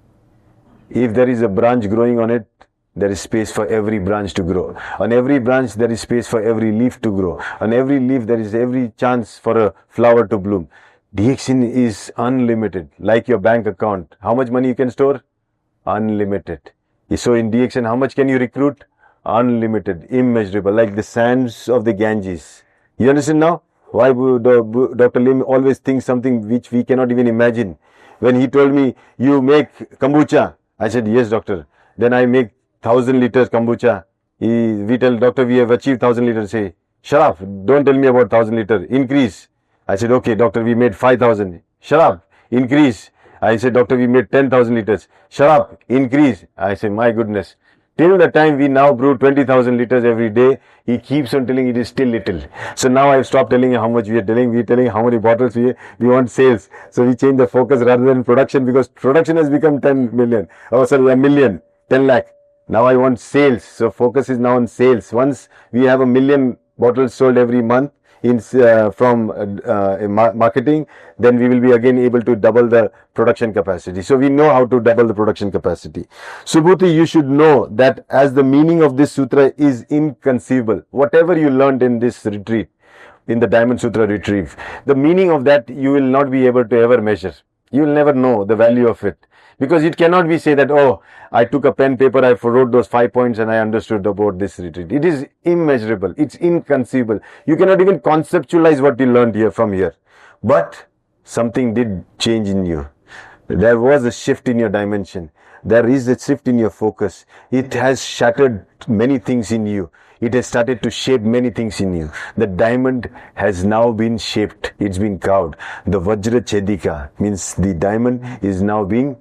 If there is a branch growing on it, there is space for every branch to grow. On every branch, there is space for every leaf to grow. On every leaf, there is every chance for a flower to bloom. DXN is unlimited, like your bank account. How much money you can store? Unlimited. So in DXN, how much can you recruit? Unlimited, immeasurable, like the sands of the Ganges. You understand now? Why Dr. Lim always thinks something which we cannot even imagine. When he told me, you make kombucha, I said, yes, doctor. Then I make 1,000 liters kombucha. We tell doctor, we have achieved 1,000 liters. Say, shut up, don't tell me about 1,000 liters. Increase. I said, okay, doctor, we made 5,000. Shut up, increase. I said, doctor, we made 10,000 liters. Shut up, increase. I said, my goodness. Till the time we now brew 20,000 liters every day, he keeps on telling it is still little. So now I've stopped telling him how much we are telling. We are telling how many bottles we want sales. So we change the focus rather than production, because production has become 10 million. Oh, sorry, a million, 10 lakh. Now I want sales. So focus is now on sales. Once we have 1 million bottles sold every month from marketing, then we will be again able to double the production capacity. So we know how to double the production capacity. Subhuti, you should know that as the meaning of this sutra is inconceivable. Whatever you learned in this retreat, in the Diamond Sutra retreat, the meaning of that you will not be able to ever measure. You will never know the value of it. Because it cannot be said that, oh, I took a pen, paper, I wrote those 5 points and I understood about this retreat. It is immeasurable. It's inconceivable. You cannot even conceptualize what you learned here from here. But something did change in you. There was a shift in your dimension. There is a shift in your focus. It has shattered many things in you. It has started to shape many things in you. The diamond has now been shaped. It's been carved. The Vajra Chedika means the diamond is now being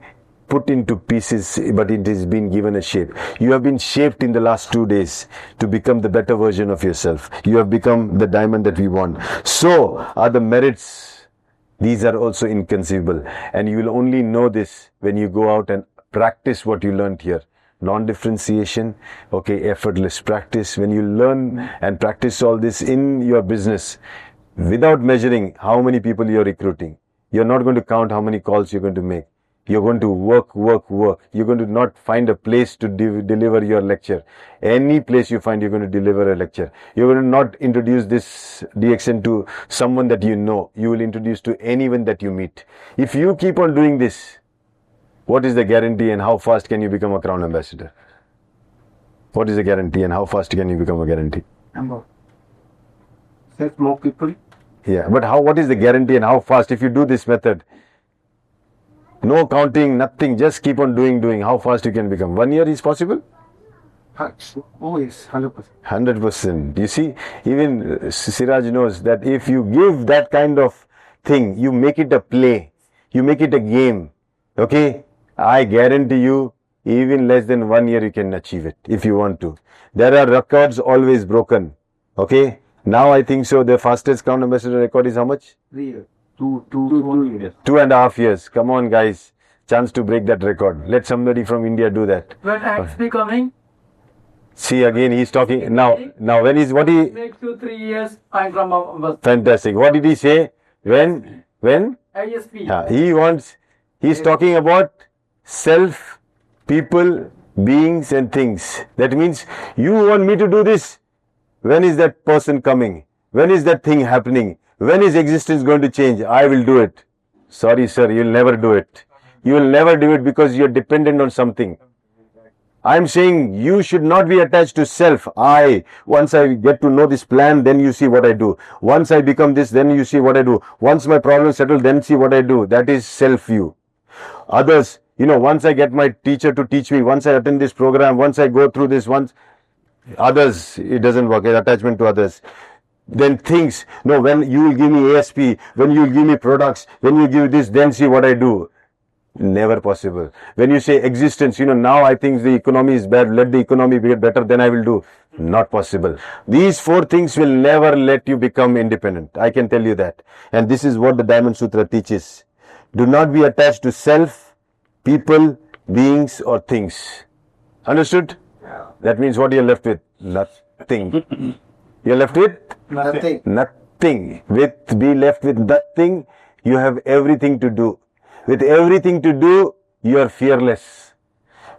put into pieces, but it has been given a shape. You have been shaped in the last 2 days to become the better version of yourself. You have become the diamond that we want. So are the merits. These are also inconceivable. And you will only know this when you go out and practice what you learned here. Non-differentiation, okay, effortless practice. When you learn and practice all this in your business, without measuring how many people you're recruiting, you're not going to count how many calls you're going to make. You're going to work. You're going to not find a place to deliver your lecture. Any place you find, you're going to deliver a lecture. You're going to not introduce this DXN to someone that you know. You will introduce to anyone that you meet. If you keep on doing this, what is the guarantee and how fast can you become a crown ambassador? What is the guarantee and how fast can you become a guarantee? Number. Set more people. Yeah, but what is the guarantee and how fast? If you do this method, no counting, nothing, just keep on doing. How fast you can become? 1 year is possible? Oh yes, 100%. 100%. You see, even Siraj knows that if you give that kind of thing, you make it a play, you make it a game, okay? I guarantee you, even less than 1 year you can achieve it, if you want to. There are records always broken, okay? Now I think so, the fastest crown ambassador record is how much? 3 years. 2 years. 2.5 years. Come on, guys. Chance to break that record. Let somebody from India do that. When acts becoming? See, again, he's talking. Now, when he's, what he... Next 2-3 years, I'm from... Fantastic. What did he say? When? ISP. He's talking about self, people, beings and things. That means, you want me to do this? When is that person coming? When is that thing happening? When is existence going to change? I will do it. Sorry, sir, you'll never do it. You will never do it because you're dependent on something. I'm saying you should not be attached to self. Once I get to know this plan, then you see what I do. Once I become this, then you see what I do. Once my problem is settled, then see what I do. That is self-view. Others, once I get my teacher to teach me, once I attend this program, once I go through this, others, it doesn't work. Attachment to others. Then things, no, when you will give me ASP, when you will give me products, when you give this, then see what I do. Never possible. When you say existence, now I think the economy is bad, let the economy get better, then I will do. Not possible. These 4 things will never let you become independent. I can tell you that. And this is what the Diamond Sutra teaches. Do not be attached to self, people, beings or things. Understood? That means what you're left with? Nothing. You're left with? Nothing. Nothing. Be left with nothing, you have everything to do. With everything to do, you are fearless.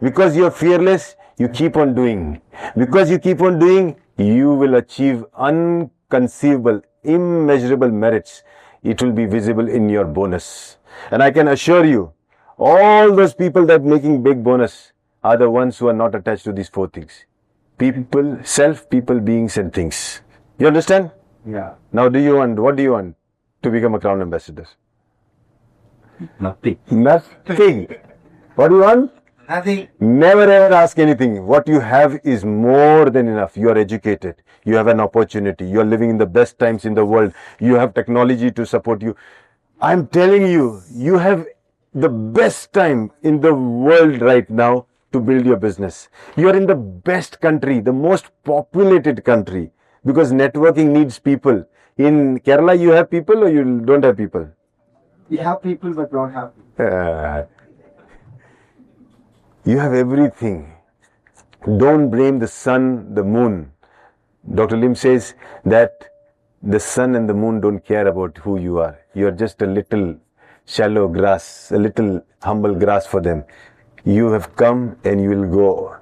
Because you are fearless, you keep on doing. Because you keep on doing, you will achieve unconceivable, immeasurable merits. It will be visible in your bonus. And I can assure you, all those people that are making big bonus are the ones who are not attached to these 4 things. People, self, people, beings and things. You understand? Yeah. Now what do you want to become a Crown Ambassador? Nothing. Nothing. What do you want? Nothing. Never ever ask anything. What you have is more than enough. You are educated. You have an opportunity. You are living in the best times in the world. You have technology to support you. I'm telling you, you have the best time in the world right now to build your business. You are in the best country, the most populated country, because networking needs people. In Kerala, you have people or you don't have people? We have people but don't have people. You have everything. Don't blame the sun, the moon. Dr. Lim says that the sun and the moon don't care about who you are. You are just a little shallow grass, a little humble grass for them. You have come and you will go.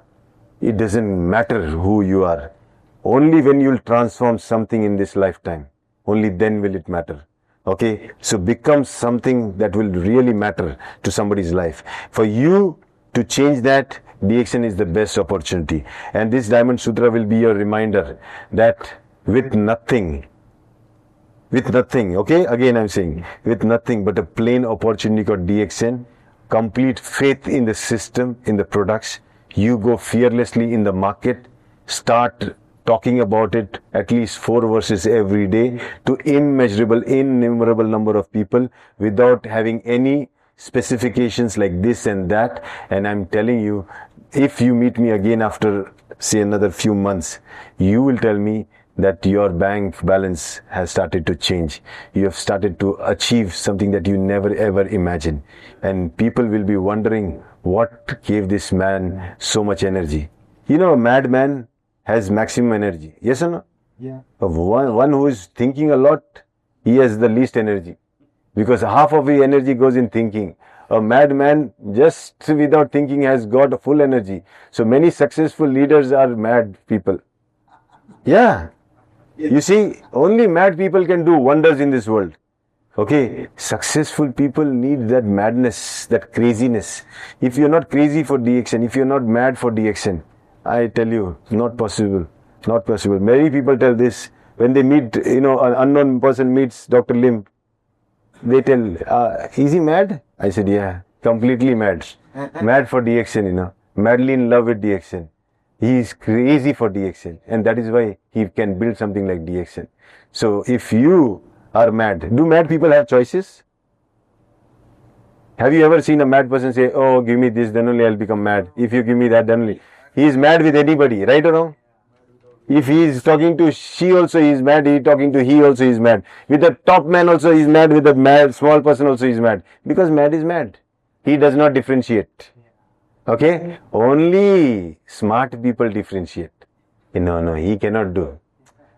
It doesn't matter who you are. Only when you will transform something in this lifetime, only then will it matter. Okay, so become something that will really matter to somebody's life. For you to change that, DXN is the best opportunity. And this Diamond Sutra will be your reminder that with nothing, okay, again I'm saying, with nothing but a plain opportunity called DXN, complete faith in the system, in the products, you go fearlessly in the market, start talking about it at least 4 verses every day to innumerable number of people without having any specifications like this and that. And I'm telling you, if you meet me again after say another few months, you will tell me that your bank balance has started to change. You have started to achieve something that you never ever imagined. And people will be wondering what gave this man so much energy. A madman has maximum energy. Yes or no? Yeah. One who is thinking a lot, he has the least energy. Because half of his energy goes in thinking. A madman just without thinking has got full energy. So many successful leaders are mad people. Yeah. You see, only mad people can do wonders in this world. Okay, successful people need that madness, that craziness. If you're not crazy for DXN, if you're not mad for DXN, I tell you, not possible. Not possible. Many people tell this. When they meet, an unknown person meets Dr. Lim, they tell, is he mad? I said, yeah, completely mad. Mad for DXN, madly in love with DXN. He is crazy for DXN, and that is why he can build something like DXN. So if you are mad, do mad people have choices? Have you ever seen a mad person say, oh, give me this, then only I'll become mad. If you give me that, then only. He is mad with anybody, right or wrong? If he is talking to she also, he is mad. He is talking to he also, he is mad. With the top man also, he is mad. With the small person also, he is mad. Because mad is mad. He does not differentiate. Okay? Only smart people differentiate. No, he cannot do.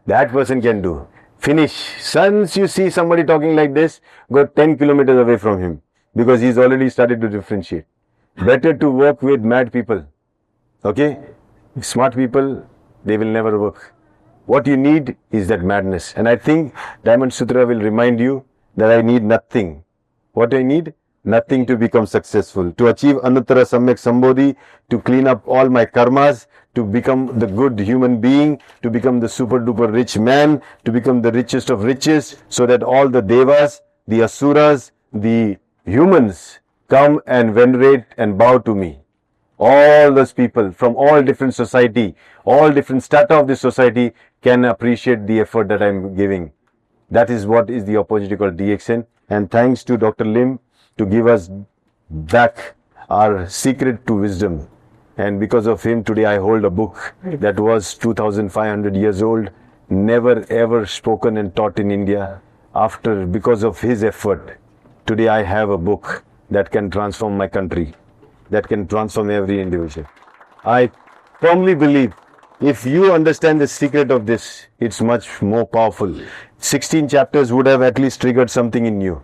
That person can do. Finish. Once you see somebody talking like this, go 10 kilometers away from him. Because he's already started to differentiate. Better to work with mad people. Okay? Smart people, they will never work. What you need is that madness. And I think Diamond Sutra will remind you that I need nothing. What I need? nothing to become successful. To achieve Anuttara Samyak Sambodhi, to clean up all my karmas, to become the good human being, to become the super duper rich man, to become the richest of riches, so that all the devas, the asuras, the humans come and venerate and bow to me. All those people from all different society, all different strata of the society can appreciate the effort that I'm giving. That is what is the opportunity called DXN. And thanks to Dr. Lim to give us back our secret to wisdom. And because of him, today I hold a book that was 2,500 years old, never ever spoken and taught in India. Because of his effort, today I have a book that can transform my country, that can transform every individual. I firmly believe if you understand the secret of this, it's much more powerful. 16 chapters would have at least triggered something in you.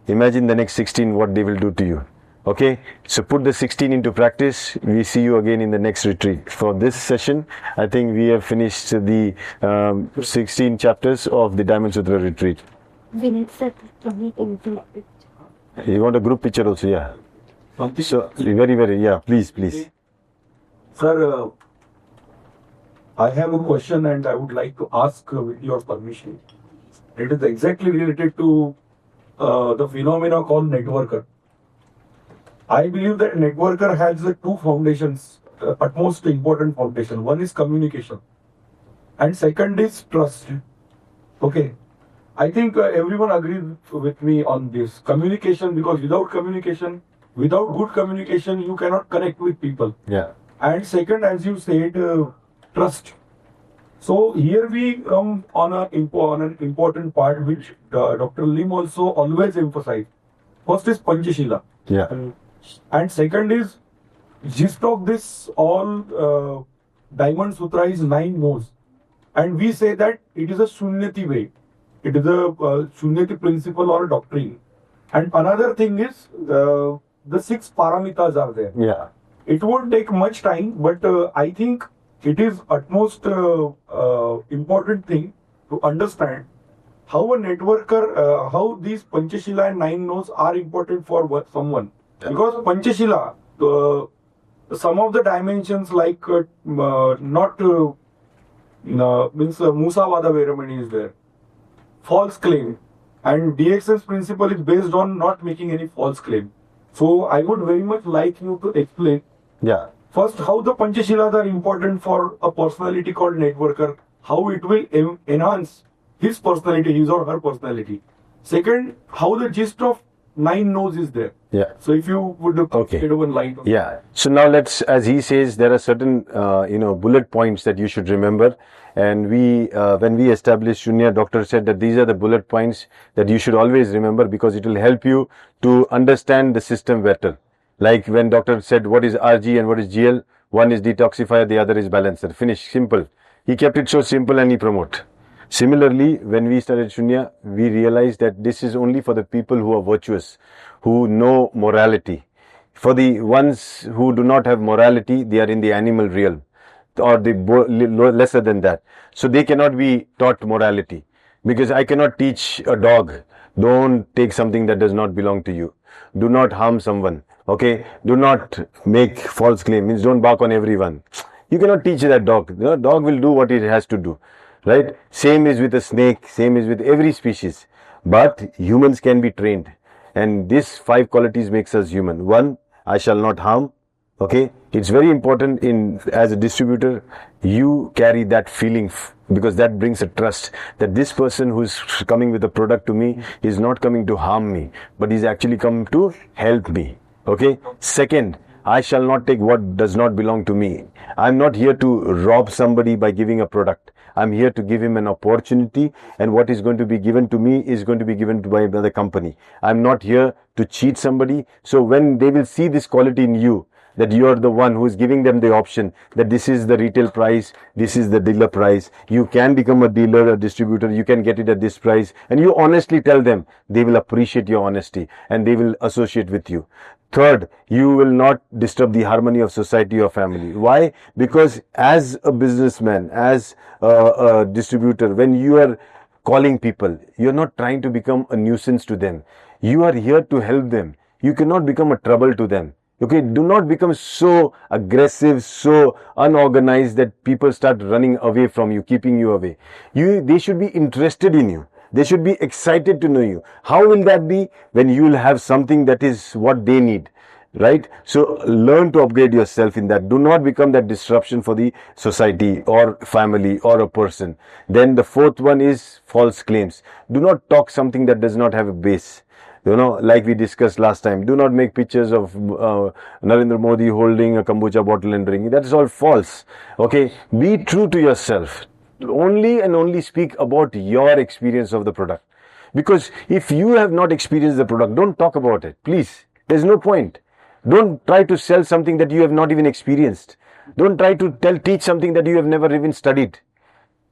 Imagine the next 16, what they will do to you. Okay, so put the 16 into practice. We see you again in the next retreat. For this session, I think we have finished the 16 chapters of the Diamond Sutra retreat. You want a group picture also? Yeah. So, very, please. Sir, I have a question and I would like to ask with your permission. It is exactly related to the phenomena called networker. I believe that networker has two foundations, utmost important foundation. One is communication and second is trust. Okay. I think everyone agrees with me on this. Communication, because without good communication, you cannot connect with people. Yeah. And second, as you said, trust. So here we come on an important part which Dr. Lim also always emphasized. First is Panchashila. Yeah. And second is gist of this all Diamond Sutra is 9 no's. And we say that it is a Shunyati way. It is a Shunyati principle or doctrine. And another thing is the 6 paramitas are there. Yeah. It won't take much time, but I think it is utmost important thing to understand how a networker, how these Panchashila and 9 no's are important for someone. Because Panchashila, some of the dimensions like Musavada Veramani is there, false claim, and DXN's principle is based on not making any false claim. So I would very much like you to explain. Yeah. First, how the Panchashilas are important for a personality called networker, how it will enhance his personality, his or her personality. Second, how the gist of 9 no's is there. Yeah. So if you would shed one light on Yeah. So now let's, as he says, there are certain, bullet points that you should remember. And we, when we established Shunya, doctor said that these are the bullet points that you should always remember because it will help you to understand the system better. Like when doctor said what is RG and what is GL, one is detoxifier, the other is balancer. Finish, simple. He kept it so simple and he promote. Similarly, when we started Shunya, we realized that this is only for the people who are virtuous, who know morality. For the ones who do not have morality, they are in the animal realm or the lesser than that. So they cannot be taught morality because I cannot teach a dog, don't take something that does not belong to you. Do not harm someone. Okay. Do not make false claim. Means don't bark on everyone. You cannot teach that dog. The dog will do what it has to do. Right? Same is with a snake. Same is with every species. But humans can be trained. And these 5 qualities makes us human. 1, I shall not harm. Okay. It's very important as a distributor, you carry that feeling because that brings a trust that this person who's coming with a product to me is not coming to harm me, but is actually coming to help me. Okay. Second, I shall not take what does not belong to me. I'm not here to rob somebody by giving a product. I'm here to give him an opportunity, and what is going to be given to me is going to be given by the company. I'm not here to cheat somebody. So when they will see this quality in you, that you are the one who is giving them the option that this is the retail price, this is the dealer price. You can become a dealer, a distributor, you can get it at this price, and you honestly tell them, they will appreciate your honesty and they will associate with you. Third, you will not disturb the harmony of society or family. Why? Because as a businessman, as a distributor, when you are calling people, you're not trying to become a nuisance to them. You are here to help them. you cannot become a trouble to them. Okay, do not become so aggressive, so unorganized that people start running away from you, keeping you away. They should be interested in you. They should be excited to know you. How will that be? When you will have something that is what they need, right? So learn to upgrade yourself in that. Do not become that disruption for the society or family or a person. Then the fourth one is false claims. Do not talk something that does not have a base. Like we discussed last time, do not make pictures of Narendra Modi holding a kombucha bottle and drinking. That is all false. Okay, be true to yourself. Only and only speak about your experience of the product. Because if you have not experienced the product, don't talk about it. Please, there's no point. Don't try to sell something that you have not even experienced. Don't try to teach something that you have never even studied.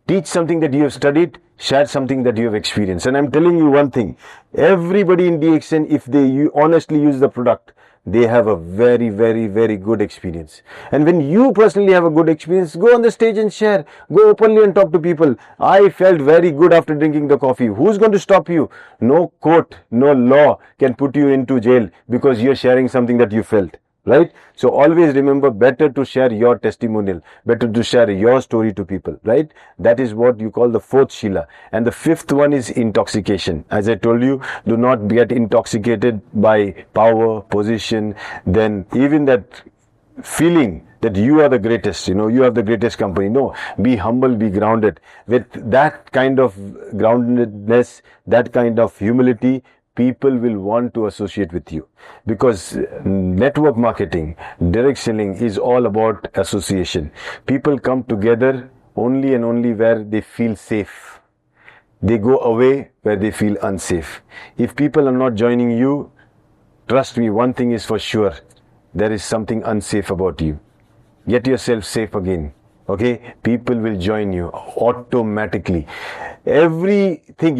Teach something that you have studied, share something that you have experienced. And I'm telling you one thing, everybody in DXN, if they honestly use the product, they have a very, very, very good experience. And when you personally have a good experience, go on the stage and share. Go openly and talk to people. I felt very good after drinking the coffee. Who's going to stop you? No court, no law can put you into jail because you're sharing something that you felt. Right? So always remember, better to share your testimonial, better to share your story to people, right? That is what you call the fourth Shila. And the fifth one is intoxication. As I told you, do not get intoxicated by power, position, then even that feeling that you are the greatest, you have the greatest company. No, be humble, be grounded. With that kind of groundedness, that kind of humility, people will want to associate with you, because network marketing, direct selling is all about association. People come together only and only where they feel safe. They go away where they feel unsafe. If people are not joining you, trust me, one thing is for sure, there is something unsafe about you. Get yourself safe again. Okay, people will join you automatically. Everything,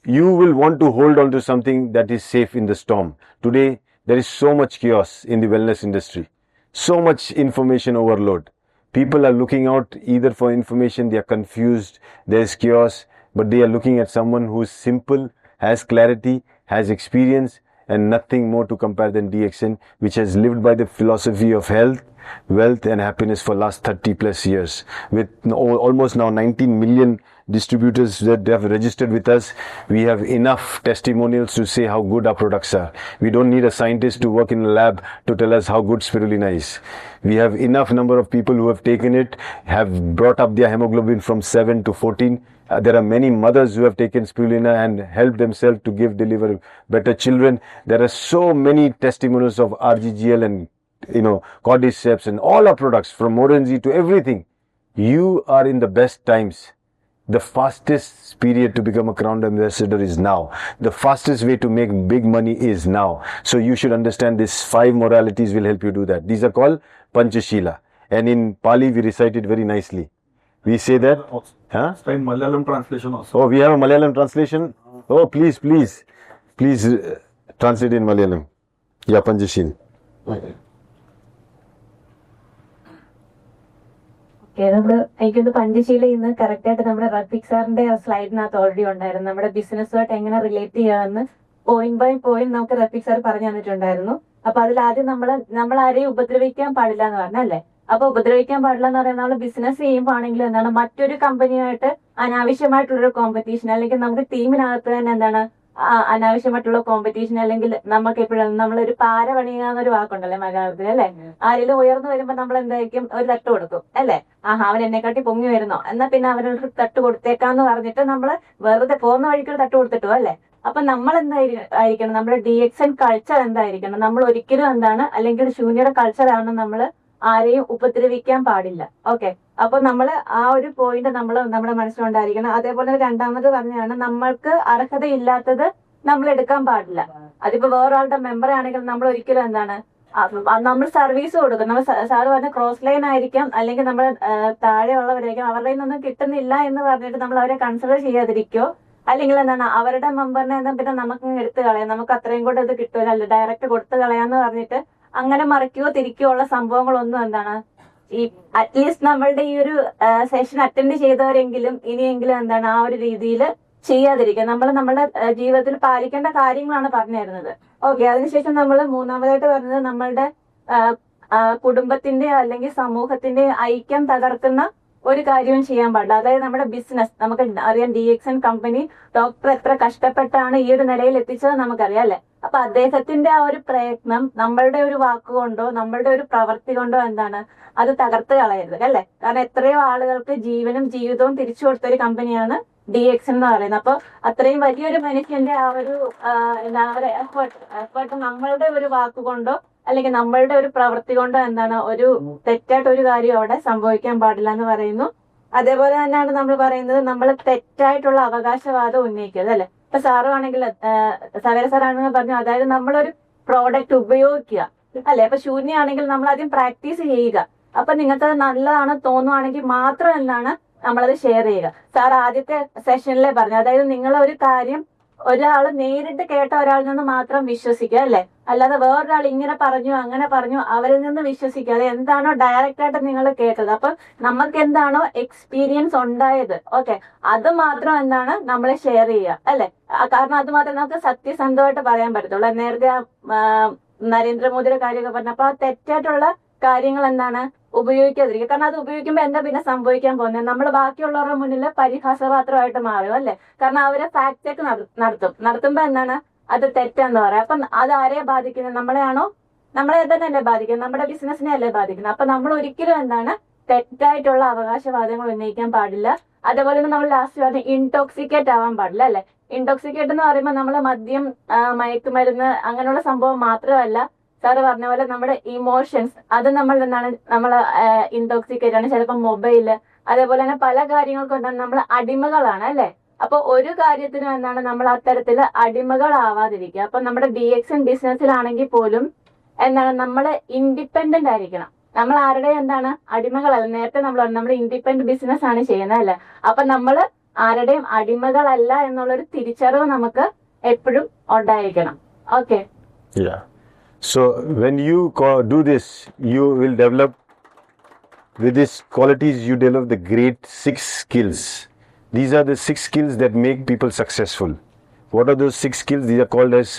you will want to hold on to something that is safe in the storm. Today, there is so much chaos in the wellness industry. So much information overload. People are looking out either for information, they are confused, there is chaos, but they are looking at someone who is simple, has clarity, has experience, and nothing more to compare than DXN, which has lived by the philosophy of health, wealth and happiness for last 30 plus years. With almost now 19 million distributors that have registered with us, we have enough testimonials to say how good our products are. We don't need a scientist to work in a lab to tell us how good spirulina is. We have enough number of people who have taken it, have brought up their hemoglobin from 7 to 14. There are many mothers who have taken spirulina and helped themselves to deliver better children. There are so many testimonials of RGGL and cordyceps and all our products from Morenzi to everything. You are in the best times. The fastest period to become a Crown Ambassador is now. The fastest way to make big money is now. So you should understand these 5 moralities will help you do that. These are called Panchashila. And in Pali we recite it very nicely. We say that. Huh? In Malayalam translation also. Oh, we have a Malayalam translation? Oh, please translate in Malayalam. Yeah, Panchashila. എനിക്കൊന്ന് പഞ്ചശീല ഇന്ന് correct ആയിട്ട് നമ്മുടെ റഫീഖ് സാറിന്റെ സ്ലൈഡിനകത്ത് already ഉണ്ടായിരുന്നു. നമ്മുടെ ബിസിനസ്സുമായിട്ട് എങ്ങനെ relate ചെയ്യാമെന്ന് point by point നമുക്ക് റഫീഖ് സാർ പറഞ്ഞു തന്നിട്ടുണ്ടായിരുന്നു. അപ്പൊ അതിലാദ്യം നമ്മൾ ആരെയും ഉപദ്രവിക്കാൻ പാടില്ല എന്ന് പറഞ്ഞല്ലേ. അപ്പൊ ഉപദ്രവിക്കാൻ പാടില്ല എന്ന് പറയുന്നത് നമ്മൾ ബിസിനസ് ചെയ്യുമ്പോൾ ആണെങ്കിലും എന്താണ്, മറ്റൊരു കമ്പനിയായിട്ട് അനാവശ്യമായിട്ടുള്ളൊരു കോമ്പറ്റീഷൻ, അല്ലെങ്കിൽ നമുക്ക് ടീമിനകത്ത് തന്നെ എന്താണ് അനാവശ്യമായിട്ടുള്ള കോമ്പറ്റീഷൻ, അല്ലെങ്കിൽ നമുക്ക് എപ്പോഴും നമ്മളൊരു പാര പണിയുക എന്നൊരു വാക്കുണ്ടല്ലേ മലയാളത്തിൽ അല്ലെ. ആരെങ്കിലും ഉയർന്നു വരുമ്പോ നമ്മൾ എന്തായിരിക്കും, ഒരു തട്ട് കൊടുക്കും അല്ലെ. അവൻ എന്നെക്കാട്ടി പൊങ്ങി വരുന്നോ, എന്നാ പിന്നെ അവനൊരു തട്ട് കൊടുത്തേക്കാന്ന് പറഞ്ഞിട്ട് നമ്മള് വെറുതെ പോകുന്ന വഴിക്കൊരു തട്ട് കൊടുത്തിട്ടോ അല്ലെ. അപ്പൊ നമ്മൾ എന്തായിരിക്കണം, നമ്മുടെ DXN കൾച്ചർ എന്തായിരിക്കണം, നമ്മൾ ഒരിക്കലും എന്താണ്, അല്ലെങ്കിൽ ശൂന്യയുടെ കൾച്ചറാണ് നമ്മള് ആരെയും ഉപദ്രവിക്കാൻ പാടില്ല. ഓക്കെ, അപ്പൊ നമ്മള് ആ ഒരു പോയിന്റ് നമ്മുടെ മനസ്സിലുണ്ടായിരിക്കണം. അതേപോലെ രണ്ടാമത് പറഞ്ഞാണ്, നമ്മൾക്ക് അർഹതയില്ലാത്തത് നമ്മൾ എടുക്കാൻ പാടില്ല. അതിപ്പോ വേറൊരാളുടെ മെമ്പർ ആണെങ്കിൽ നമ്മൾ ഒരിക്കലും എന്താണ്, നമ്മൾ സർവീസ് കൊടുക്കും. നമ്മൾ സാറ് പറഞ്ഞ ക്രോസ് ലൈൻ ആയിരിക്കാം, അല്ലെങ്കിൽ നമ്മൾ താഴെയുള്ളവരായിരിക്കും, അവരുടെ നിന്നൊന്നും കിട്ടുന്നില്ല എന്ന് പറഞ്ഞിട്ട് നമ്മൾ അവരെ കൺസിഡർ ചെയ്യാതിരിക്കോ, അല്ലെങ്കിൽ എന്താണ് അവരുടെ മെമ്പറിനെ എന്താ പിന്നെ നമുക്ക് എടുത്തു കളയാം, നമുക്ക് അത്രയും കൂടെ ഇത് കിട്ടുമല്ലോ, അല്ല ഡയറക്റ്റ് കൊടുത്തു കളയാന്ന് പറഞ്ഞിട്ട് അങ്ങനെ മറിക്കുകയോ തിരിക്കുകയോ ഉള്ള സംഭവങ്ങളൊന്നും എന്താണ്, ഈ അറ്റ്ലീസ്റ്റ് നമ്മളുടെ ഈ ഒരു സെഷൻ അറ്റൻഡ് ചെയ്തവരെങ്കിലും ഇനിയെങ്കിലും എന്താണ് ആ ഒരു രീതിയിൽ ചെയ്യാതിരിക്കുക. നമ്മൾ നമ്മുടെ ജീവിതത്തിൽ പാലിക്കേണ്ട കാര്യങ്ങളാണ് പറഞ്ഞു തരുന്നത്. ഓക്കെ, അതിനുശേഷം നമ്മൾ മൂന്നാമതായിട്ട് പറഞ്ഞത് നമ്മളുടെ കുടുംബത്തിന്റെ അല്ലെങ്കിൽ സമൂഹത്തിന്റെ ഐക്യം തകർക്കുന്ന ഒരു കാര്യവും ചെയ്യാൻ പാടില്ല. അതായത് നമ്മുടെ ബിസിനസ്, നമുക്ക് അറിയാം DXN കമ്പനി ഡോക്ടർ എത്ര കഷ്ടപ്പെട്ടാണ് ഈ ഒരു നിലയിൽ എത്തിച്ചത് നമുക്കറിയാം അല്ലെ. അപ്പൊ അദ്ദേഹത്തിന്റെ ആ ഒരു പ്രയത്നം നമ്മളുടെ ഒരു വാക്കുകൊണ്ടോ നമ്മളുടെ ഒരു പ്രവൃത്തി കൊണ്ടോ എന്താണ് അത് തകർത്ത് കളയരുത് അല്ലെ. കാരണം എത്രയോ ആളുകൾക്ക് ജീവനും ജീവിതവും തിരിച്ചു കൊടുത്ത ഒരു കമ്പനിയാണ് DXN എന്ന് പറയുന്നത്. അപ്പൊ അത്രയും വലിയൊരു മനുഷ്യന്റെ ആ ഒരു എന്താ പറയുക എഫേർട്ട് നമ്മളുടെ ഒരു വാക്കുകൊണ്ടോ അല്ലെങ്കിൽ നമ്മളുടെ ഒരു പ്രവൃത്തി കൊണ്ടോ എന്താണ് ഒരു തെറ്റായിട്ട് ഒരു കാര്യം അവിടെ സംഭവിക്കാൻ പാടില്ല എന്ന് പറയുന്നു. അതേപോലെ തന്നെയാണ് നമ്മൾ പറയുന്നത് നമ്മൾ തെറ്റായിട്ടുള്ള അവകാശവാദം ഉന്നയിക്കരുത് അല്ലെ. ഇപ്പൊ സാറ് ആണെങ്കിൽ സവേര സാറാണെങ്കിൽ പറഞ്ഞു, അതായത് നമ്മളൊരു പ്രോഡക്റ്റ് ഉപയോഗിക്കുക അല്ലെ. അപ്പൊ ശൂന്യമാണെങ്കിൽ നമ്മൾ ആദ്യം പ്രാക്ടീസ് ചെയ്യുക. അപ്പൊ നിങ്ങൾക്ക് അത് നല്ലതാണ് തോന്നുവാണെങ്കിൽ മാത്രം എന്താണ് നമ്മളത് ഷെയർ ചെയ്യുക. സാർ ആദ്യത്തെ സെഷനിലെ പറഞ്ഞു, അതായത് നിങ്ങൾ ഒരു കാര്യം ഒരാൾ നേരിട്ട് കേട്ട ഒരാളിൽ നിന്ന് മാത്രം വിശ്വസിക്കുക അല്ലെ. അല്ലാതെ വേറൊരാൾ ഇങ്ങനെ പറഞ്ഞു അങ്ങനെ പറഞ്ഞു അവരിൽ നിന്ന് വിശ്വസിക്കാതെ എന്താണോ ഡയറക്റ്റ് ആയിട്ട് നിങ്ങൾ കേട്ടത്, അപ്പൊ നമുക്ക് എന്താണോ എക്സ്പീരിയൻസ് ഉണ്ടായത് ഓക്കെ അത് മാത്രം എന്താണ് നമ്മൾ ഷെയർ ചെയ്യുക അല്ലെ. കാരണം അത് മാത്രമേ നമുക്ക് സത്യസന്ധമായിട്ട് പറയാൻ പറ്റത്തുള്ളൂ. നേരത്തെ നരേന്ദ്രമോദിയുടെ കാര്യമൊക്കെ പറഞ്ഞു. അപ്പൊ ആ തെറ്റായിട്ടുള്ള കാര്യങ്ങൾ എന്താണ് ഉപയോഗിക്കാതിരിക്കുക. കാരണം അത് ഉപയോഗിക്കുമ്പോൾ എന്താ പിന്നെ സംഭവിക്കാൻ പോകുന്നത്, നമ്മൾ ബാക്കിയുള്ളവരുടെ മുന്നിൽ പരിഹാസപാത്രമായിട്ട് മാറും അല്ലെ. കാരണം അവരെ ഫാക്ട് ചെക്ക് നടത്തുമ്പോ എന്താണ് അത് തെറ്റാന്ന് പറയാം. അപ്പൊ അത് ആരെയെ ബാധിക്കുന്നത്, നമ്മളെയാണോ? നമ്മളെ തന്നെ ബാധിക്കുന്നത്, നമ്മുടെ ബിസിനസിനെ അല്ലേ ബാധിക്കുന്നത്. അപ്പൊ നമ്മൾ ഒരിക്കലും എന്താണ് തെറ്റായിട്ടുള്ള അവകാശവാദങ്ങൾ ഉന്നയിക്കാൻ പാടില്ല. അതേപോലെ തന്നെ നമ്മൾ ലാസ്റ്റ് പറഞ്ഞ ഇൻടോക്സിക്കേറ്റ് ആവാൻ പാടില്ല അല്ലെ. ഇൻടോക്സിക്കേറ്റ് എന്ന് പറയുമ്പോൾ നമ്മൾ മദ്യം, മയക്കുമരുന്ന് അങ്ങനെയുള്ള സംഭവം മാത്രമല്ല, സാറ് പറഞ്ഞ പോലെ നമ്മുടെ ഇമോഷൻസ് അത് നമ്മൾ എന്താണ് നമ്മൾ ഇൻടോക്സിക്കേറ്റ് ആണ്. ചിലപ്പോൾ മൊബൈല്, അതേപോലെ തന്നെ പല കാര്യങ്ങൾക്കും എന്താണ് നമ്മൾ അടിമകളാണ് അല്ലെ. അപ്പൊ ഒരു കാര്യത്തിനും എന്താണ് നമ്മൾ അത്തരത്തില് അടിമകളാവാതിരിക്കുക. അപ്പൊ നമ്മുടെ DXN ബിസിനസ്സിലാണെങ്കിൽ പോലും എന്താണ് നമ്മൾ ഇൻഡിപെൻഡന്റ് ആയിരിക്കണം. നമ്മൾ ആരുടെ എന്താണ് അടിമകളല്ല. നേരത്തെ നമ്മൾ ഇൻഡിപെൻഡന്റ് ബിസിനസ് ആണ് ചെയ്യുന്നത് അല്ലെ. അപ്പൊ നമ്മൾ ആരുടെയും അടിമകളല്ല എന്നുള്ളൊരു തിരിച്ചറിവ് നമുക്ക് എപ്പോഴും ഉണ്ടായിരിക്കണം. Okay. So when you do this, you will develop, with these qualities, you develop the great 6 skills. These are the 6 skills that make people successful. What are those 6 skills? These are called as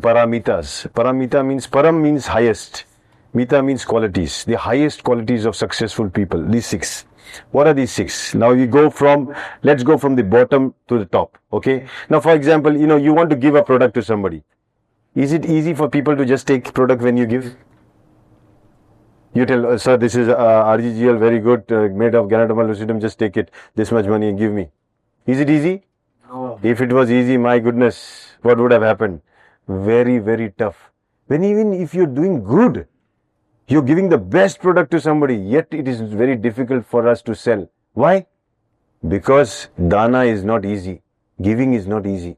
paramitas. Paramita means, param means highest. Mita means qualities. The highest qualities of successful people. These 6. What are these 6? Now let's go from the bottom to the top. Okay. Now for example, you want to give a product to somebody. Is it easy for people to just take product when you give? You tell, sir, this is RGGL, very good, made of ganodermal lucidum, just take it, this much money, give me. Is it easy? No. If it was easy, my goodness, what would have happened? Very, very tough. When even if you're doing good, you're giving the best product to somebody, yet it is very difficult for us to sell. Why? Because dana is not easy. Giving is not easy.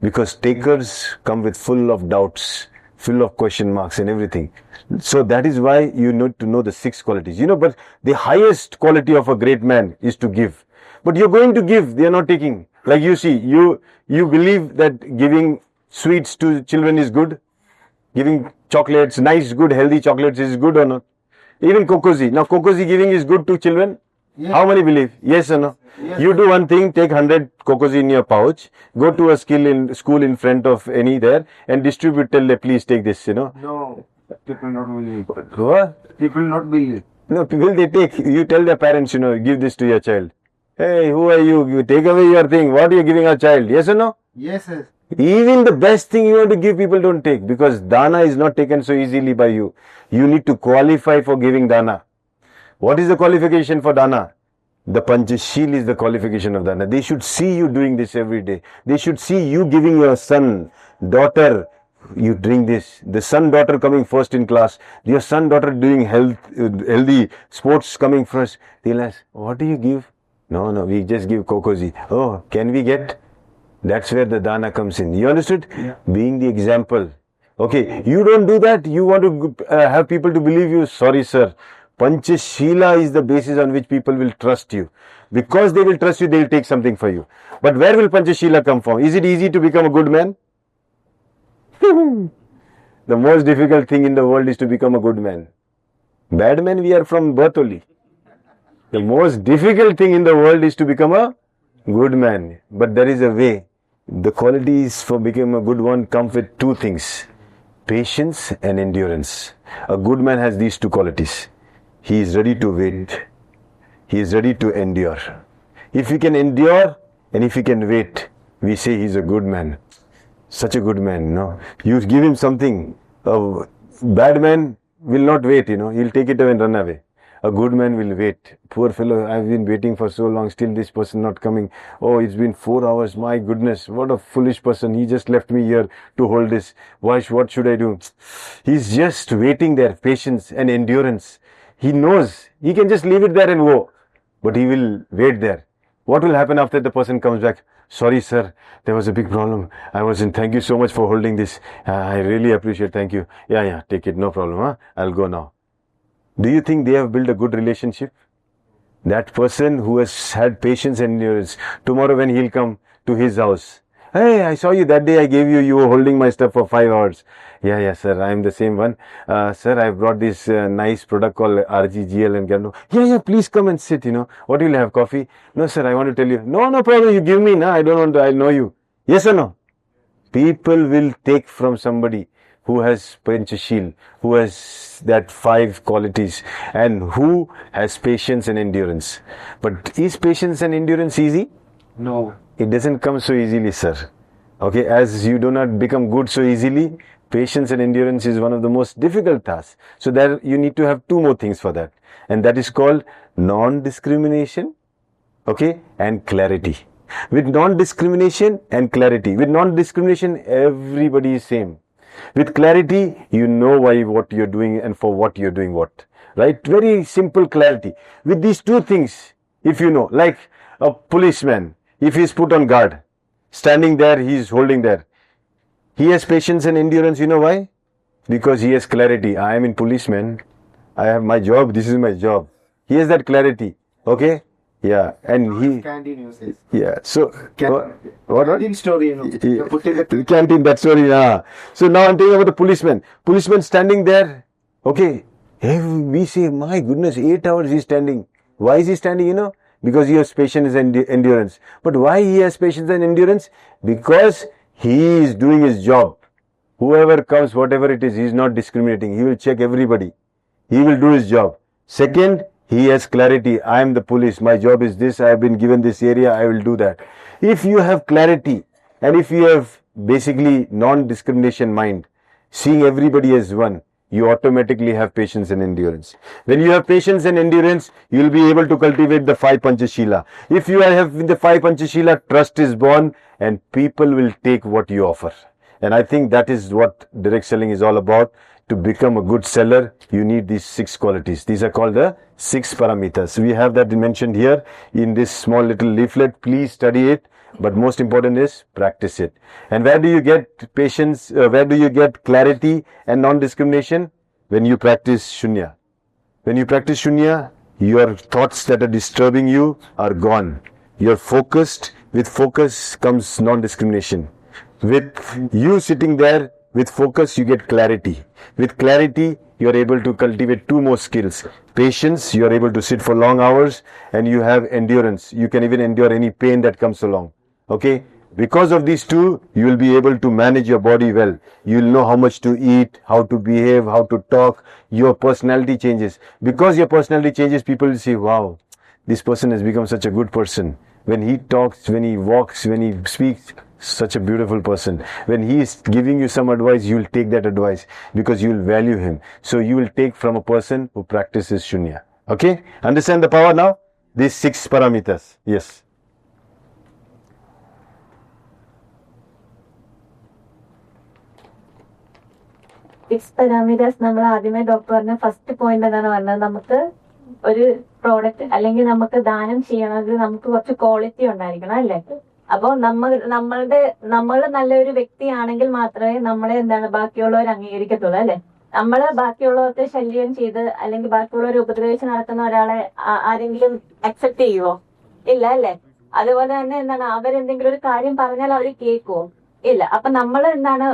Because takers come with full of doubts, full of question marks and everything. So that is why you need to know the 6 qualities. But the highest quality of a great man is to give. But you're going to give, they are not taking. Like you see, you believe that giving sweets to children is good. Giving chocolates, nice, good, healthy chocolates is good or not? Even kokozi. Now kokozi giving is good to children. Yes. How many believe? Yes or no? Yes. You do one thing, take 100 kokozi in your pouch, go to a school in front of any there and distribute, tell them, please take this, No, people not believe. What? People not believe. No, will they take? You tell their parents, give this to your child. Hey, who are you? You take away your thing. What are you giving our child? Yes or no? Yes, yes. Even the best thing you want to give, people don't take, because dana is not taken so easily by you. You need to qualify for giving dana. What is the qualification for dana? The Panchashil is the qualification of dana. They should see you doing this every day. They should see you giving your son, daughter, you drink this. The son, daughter coming first in class. Your son, daughter doing healthy sports coming first. They'll ask, what do you give? No, we just give kokozi. Oh, can we get? That's where the dana comes in. You understood? Yeah. Being the example. Okay, you don't do that. You want to have people to believe you. Sorry, sir. Panchashila is the basis on which people will trust you. Because they will trust you, they will take something for you. But where will Panchashila come from? Is it easy to become a good man? The most difficult thing in the world is to become a good man. Bad men, we are from birth only. The most difficult thing in the world is to become a good man. But there is a way. The qualities for becoming a good one come with two things: patience and endurance. A good man has these two qualities. He is ready to wait. He is ready to endure. If he can endure and if he can wait, we say he's a good man. Such a good man, no? You give him something. A bad man will not wait, he'll take it away and run away. A good man will wait. Poor fellow, I've been waiting for so long, still this person not coming. Oh, it's been 4 hours. My goodness, what a foolish person. He just left me here to hold this. What should I do? He's just waiting there, patience and endurance. He knows he can just leave it there and go, but he will wait there. What will happen after the person comes back? Sorry, sir, there was a big problem. I was in. Thank you so much for holding this. I really appreciate. Thank you. Yeah, take it. No problem. Huh? I'll go now. Do you think they have built a good relationship? That person who has had patience and endurance, tomorrow when he'll come to his house, hey, I saw you that day, I gave you were holding my stuff for 5 hours. Yeah, sir, I am the same one. Sir, I brought this nice product called RGGL and Gando. Yeah, please come and sit, What will you have, coffee? No, sir, I want to tell you. No problem, you give me, nah, I don't want to, I know you. Yes or no? People will take from somebody who has Panchashil, who has that 5 qualities, and who has patience and endurance. But is patience and endurance easy? No. It doesn't come so easily, sir. Okay, as you do not become good so easily, patience and endurance is one of the most difficult tasks. So there you need to have 2 more things for that. And that is called non-discrimination, okay, and clarity. With non-discrimination and clarity. With non-discrimination, everybody is same. With clarity, you know why what you're doing and for what you're doing what. Right? Very simple clarity. With these 2 things, if you know, like a policeman, if he's put on guard, standing there, he's holding there. He has patience and endurance, you know why? Because he has clarity. I am in policeman. I have my job. This is my job. He has that clarity. Okay? Yeah. And he... Canteen uses. Yeah. So... What? Canteen story, You put it The canteen, that story, yeah. So now I'm talking about the policeman. Policeman standing there. Okay. We say, my goodness, 8 hours he's standing. Why is he standing, Because he has patience and endurance. But why he has patience and endurance? Because he is doing his job. Whoever comes, whatever it is, he is not discriminating. He will check everybody. He will do his job. Second, he has clarity. I am the police. My job is this. I have been given this area. I will do that. If you have clarity and if you have basically non-discrimination mind, seeing everybody as one, you automatically have patience and endurance. When you have patience and endurance, you will be able to cultivate the 5 Panchashila. If you have the 5 Panchashila, trust is born and people will take what you offer. And I think that is what direct selling is all about. To become a good seller, you need these 6 qualities. These are called the 6 parameters. We have that mentioned here in this small little leaflet. Please study it. But most important is practice it. And where do you get patience? Where do you get clarity and non-discrimination? When you practice shunya. When you practice shunya, your thoughts that are disturbing you are gone. You're focused. With focus comes non-discrimination. With you sitting there with focus, you get clarity. With clarity, you are able to cultivate 2 more skills. Patience, you are able to sit for long hours, and you have endurance. You can even endure any pain that comes along. Okay? Because of these 2, you will be able to manage your body well. You will know how much to eat, how to behave, how to talk. Your personality changes. Because your personality changes, people will say, wow, this person has become such a good person. When he talks, when he walks, when he speaks, such a beautiful person. When he is giving you some advice, you will take that advice because you will value him. So you will take from a person who practices shunya. Okay? Understand the power now? These 6 parameters. Yes. Six parameters നമ്മൾ ആദ്യമേ doctor പറഞ്ഞ first point എന്താണ് പറഞ്ഞത്, നമുക്ക് ഒരു product അല്ലെങ്കിൽ നമുക്ക് ദാനം ചെയ്യണമെങ്കിൽ നമുക്ക് കുറച്ച് ക്വാളിറ്റി ഉണ്ടായിരിക്കണം അല്ലേ. അപ്പോൾ നമ്മൾ നല്ലൊരു വ്യക്തിയാണെങ്കിൽ മാത്രമേ നമ്മളെ ബാക്കിയുള്ളവർ അംഗീകരിക്കത്തുള്ളൂ അല്ലെ. നമ്മള് ബാക്കിയുള്ളവർക്ക് ശല്യം ചെയ്ത് അല്ലെങ്കിൽ ബാക്കിയുള്ളവരെ ഉപദ്രവിച്ച് നടക്കുന്ന ഒരാളെ ആരെങ്കിലും അക്സെപ്റ്റ് ചെയ്യുവോ? ഇല്ല അല്ലെ. അതുപോലെ തന്നെ അവരെന്തെങ്കിലും ഒരു കാര്യം പറഞ്ഞാൽ അവർ കേൾക്കുവോ? ഇല്ല. അപ്പൊ നമ്മൾ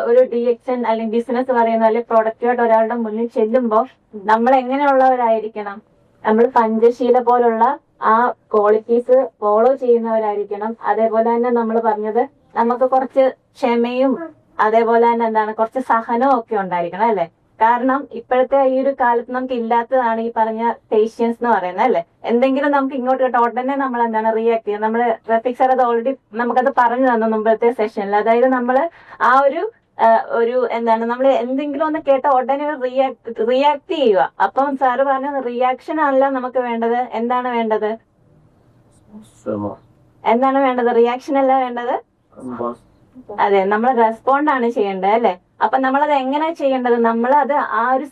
ഒരു DXN അല്ലെങ്കിൽ ബിസിനസ് പറയുന്ന അല്ലെങ്കിൽ പ്രൊഡക്റ്റുമായിട്ട് ഒരാളുടെ മുന്നിൽ ചെല്ലുമ്പോ നമ്മൾ എങ്ങനെയുള്ളവരായിരിക്കണം? നമ്മൾ പഞ്ചശീല പോലുള്ള ആ ക്വാളിറ്റീസ് ഫോളോ ചെയ്യുന്നവരായിരിക്കണം. അതേപോലെ തന്നെ നമ്മൾ പറഞ്ഞത് നമുക്ക് കുറച്ച് ക്ഷമയും അതേപോലെ തന്നെ എന്താണ് കുറച്ച് സഹനവും ഒക്കെ ഉണ്ടായിരിക്കണം അല്ലെ. കാരണം ഇപ്പോഴത്തെ ഈ ഒരു കാലത്ത് നമുക്ക് ഇല്ലാത്തതാണ് ഈ പറഞ്ഞ പേഷ്യൻസ് എന്ന് പറയുന്നത് അല്ലെ. എന്തെങ്കിലും നമുക്ക് ഇങ്ങോട്ട് കേട്ടോ ഉടനെ നമ്മൾ എന്താണ് റിയാക്ട് ചെയ്യുക. നമ്മള് റഫീഖ് സാർ അത് ഓൾറെഡി നമുക്കത് പറഞ്ഞു തന്നു മുമ്പത്തെ സെഷനിൽ. അതായത് നമ്മള് ആ ഒരു എന്താണ് നമ്മൾ എന്തെങ്കിലും ഒന്ന് കേട്ട ഉടനെ റിയാക്ട് ചെയ്യുക. അപ്പം സാറ് പറഞ്ഞ റിയാക്ഷൻ അല്ല നമുക്ക് വേണ്ടത്. എന്താണ് വേണ്ടത്? റിയാക്ഷൻ അല്ല വേണ്ടത്. അതെ, നമ്മൾ റെസ്പോണ്ട് ആണ് ചെയ്യേണ്ടത് അല്ലെ. അപ്പൊ നമ്മളത് എങ്ങനെ ചെയ്യേണ്ടത്? നമ്മളത് ആ ഒരു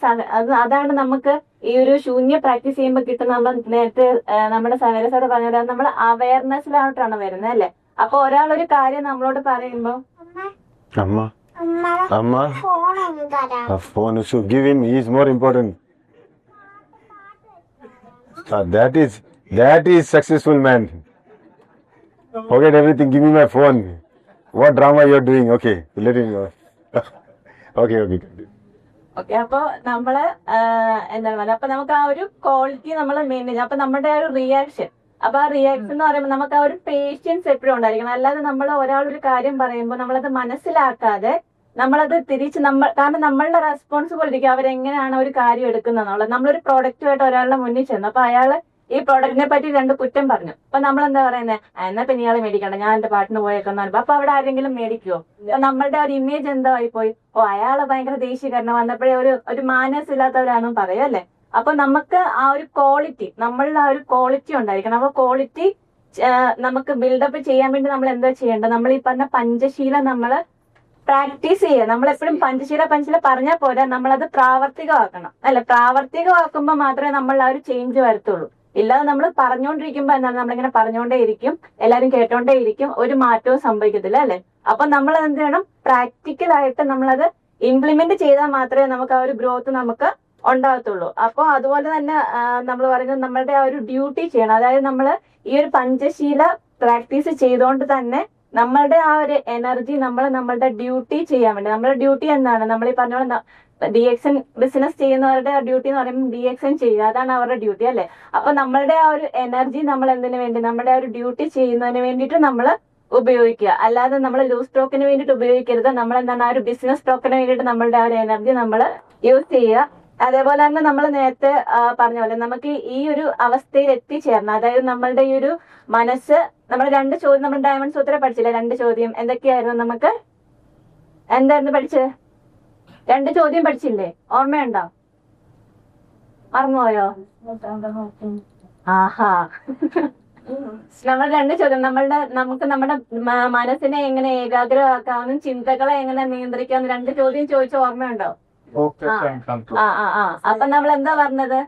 അതാണ് നമുക്ക് ഈ ഒരു ശൂന്യ പ്രാക്ടീസ് ചെയ്യുമ്പോൾ കിട്ടുന്ന, നമ്മൾ നേരത്തെ നമ്മുടെ സവേര സാറ് പറഞ്ഞത് നമ്മൾ അവയർനെസ്സിലോട്ടാണ് വരുന്നത് അല്ലെ. അപ്പൊ ഒരാൾ ഒരു കാര്യം നമ്മളോട് പറയുമ്പോ phone should give him, he is more important. That is successful man. Forget everything, give me my phone. What drama you are doing? Okay, let him go. Okay. Okay. അപ്പൊ നമ്മള് എന്താണ് പറയുക, അപ്പൊ നമുക്ക് ആ ഒരു ക്വാളിറ്റി നമ്മൾ മെയിൻറ്റെയിൻ. അപ്പൊ നമ്മുടെ ആ ഒരു റിയാക്ഷൻ, അപ്പൊ ആ റിയാക്ഷൻ എന്ന് പറയുമ്പോൾ നമുക്ക് ആ ഒരു പേഷ്യൻസ് എപ്പോഴും ഉണ്ടായിരിക്കണം. അല്ലാതെ നമ്മൾ ഒരാളൊരു കാര്യം പറയുമ്പോൾ നമ്മളത് മനസ്സിലാക്കാതെ നമ്മളത് തിരിച്ച് കാരണം നമ്മളുടെ റെസ്പോൺസിബിലിറ്റി അവരെങ്ങനെയാണ് ഒരു കാര്യം എടുക്കുന്നത്. നമ്മളൊരു പ്രോഡക്റ്റുമായിട്ട് ഒരാളുടെ മുന്നിൽ ചെന്നു, അപ്പൊ അയാള് ഈ പ്രോഡക്റ്റിനെ പറ്റി 2 കുറ്റം പറഞ്ഞു. അപ്പൊ നമ്മൾ എന്താ പറയുന്നത്? എന്നാ പിന്നെ ഇയാളെ മേടിക്കണ്ട, ഞാൻ എന്റെ പാട്ടിന് പോയേക്കുന്ന. അപ്പൊ അവിടെ ആരെങ്കിലും മേടിക്കുവോ? അപ്പൊ നമ്മളുടെ ഒരു ഇമേജ് എന്തായി പോയി? അയാള് ഭയങ്കര ദേഷ്യക്കാരനെ, വന്നപ്പോഴേ ഒരു മാനസില്ലാത്തവരാണെന്ന് പറയും അല്ലെ. അപ്പൊ നമുക്ക് ആ ഒരു ക്വാളിറ്റി, നമ്മളുടെ ആ ഒരു ക്വാളിറ്റി ഉണ്ടായിരിക്കണം. അപ്പൊ ക്വാളിറ്റി നമുക്ക് ബിൽഡപ്പ് ചെയ്യാൻ വേണ്ടി നമ്മൾ എന്താ ചെയ്യേണ്ടത്? നമ്മൾ ഈ പറഞ്ഞ പഞ്ചശീല നമ്മള് പ്രാക്ടീസ് ചെയ്യുക. നമ്മളെപ്പോഴും പഞ്ചശീല പറഞ്ഞാൽ പോരാ, നമ്മളത് പ്രാവർത്തികമാക്കണം അല്ലെ. പ്രാവർത്തികമാക്കുമ്പോൾ മാത്രമേ നമ്മൾ ആ ഒരു ചേഞ്ച് വരത്തുള്ളൂ. ഇല്ലാതെ നമ്മൾ പറഞ്ഞുകൊണ്ടിരിക്കുമ്പോ എന്താണ്, നമ്മളിങ്ങനെ പറഞ്ഞുകൊണ്ടേയിരിക്കും, എല്ലാരും കേട്ടോണ്ടേയിരിക്കും, ഒരു മാറ്റവും സംഭവിക്കത്തില്ല അല്ലെ. അപ്പൊ നമ്മൾ എന്ത് ചെയ്യണം? പ്രാക്ടിക്കലായിട്ട് നമ്മളത് ഇംപ്ലിമെന്റ് ചെയ്താൽ മാത്രമേ നമുക്ക് ആ ഒരു ഗ്രോത്ത് നമുക്ക് ഉണ്ടാകത്തുള്ളൂ. അപ്പൊ അതുപോലെ തന്നെ നമ്മൾ പറയുന്നത് നമ്മളുടെ ആ ഒരു ഡ്യൂട്ടി ചെയ്യണം. അതായത് നമ്മൾ ഈ ഒരു പഞ്ചശീല പ്രാക്ടീസ് ചെയ്തുകൊണ്ട് തന്നെ നമ്മളുടെ ആ ഒരു എനർജി നമ്മളുടെ ഡ്യൂട്ടി ചെയ്യാൻ വേണ്ടി, നമ്മുടെ ഡ്യൂട്ടി എന്താണ്? നമ്മൾ ഈ പറഞ്ഞ DXN ബിസിനസ് ചെയ്യുന്നവരുടെ ഡ്യൂട്ടി എന്ന് പറയുമ്പോൾ DXN ചെയ്യുക, അതാണ് അവരുടെ ഡ്യൂട്ടി അല്ലെ. അപ്പൊ നമ്മളുടെ ആ ഒരു എനർജി നമ്മൾ എന്തിനു വേണ്ടി, നമ്മുടെ ആ ഒരു ഡ്യൂട്ടി ചെയ്യുന്നതിന് വേണ്ടിയിട്ട് നമ്മൾ ഉപയോഗിക്കുക. അല്ലാതെ നമ്മൾ ലൂസ് സ്റ്റോക്കിന് വേണ്ടിയിട്ട് ഉപയോഗിക്കരുത്. നമ്മൾ എന്താണ്, ആ ഒരു ബിസിനസ് സ്റ്റോക്കിന് വേണ്ടിയിട്ട് നമ്മളുടെ ആ ഒരു എനർജി നമ്മൾ യൂസ് ചെയ്യുക. അതേപോലെ തന്നെ നമ്മൾ നേരത്തെ പറഞ്ഞ പോലെ നമുക്ക് ഈ ഒരു അവസ്ഥയിൽ എത്തിച്ചേരണം. അതായത് നമ്മളുടെ ഈ ഒരു മനസ്സ്, നമ്മൾ 2 ചോദ്യം നമ്മൾ ഡയമണ്ട് സൂത്ര പഠിച്ചില്ല. 2 ചോദ്യം എന്തൊക്കെയായിരുന്നു? നമുക്ക് എന്തായിരുന്നു പഠിച്ചത്? 2 ചോദ്യം പഠിച്ചില്ലേ? ഓർമ്മയുണ്ടോ? മറന്നുപോയോ? ആഹാ. നമ്മൾ 2 ചോദ്യം, നമുക്ക് നമ്മുടെ മനസ്സിനെ എങ്ങനെ ഏകാഗ്രമാക്കാമെന്നും ചിന്തകളെ എങ്ങനെ നിയന്ത്രിക്കാമെന്നും 2 ചോദ്യം ചോദിച്ച ഓർമ്മയുണ്ടോ? അപ്പൊ നമ്മൾ എന്താ പറഞ്ഞത്?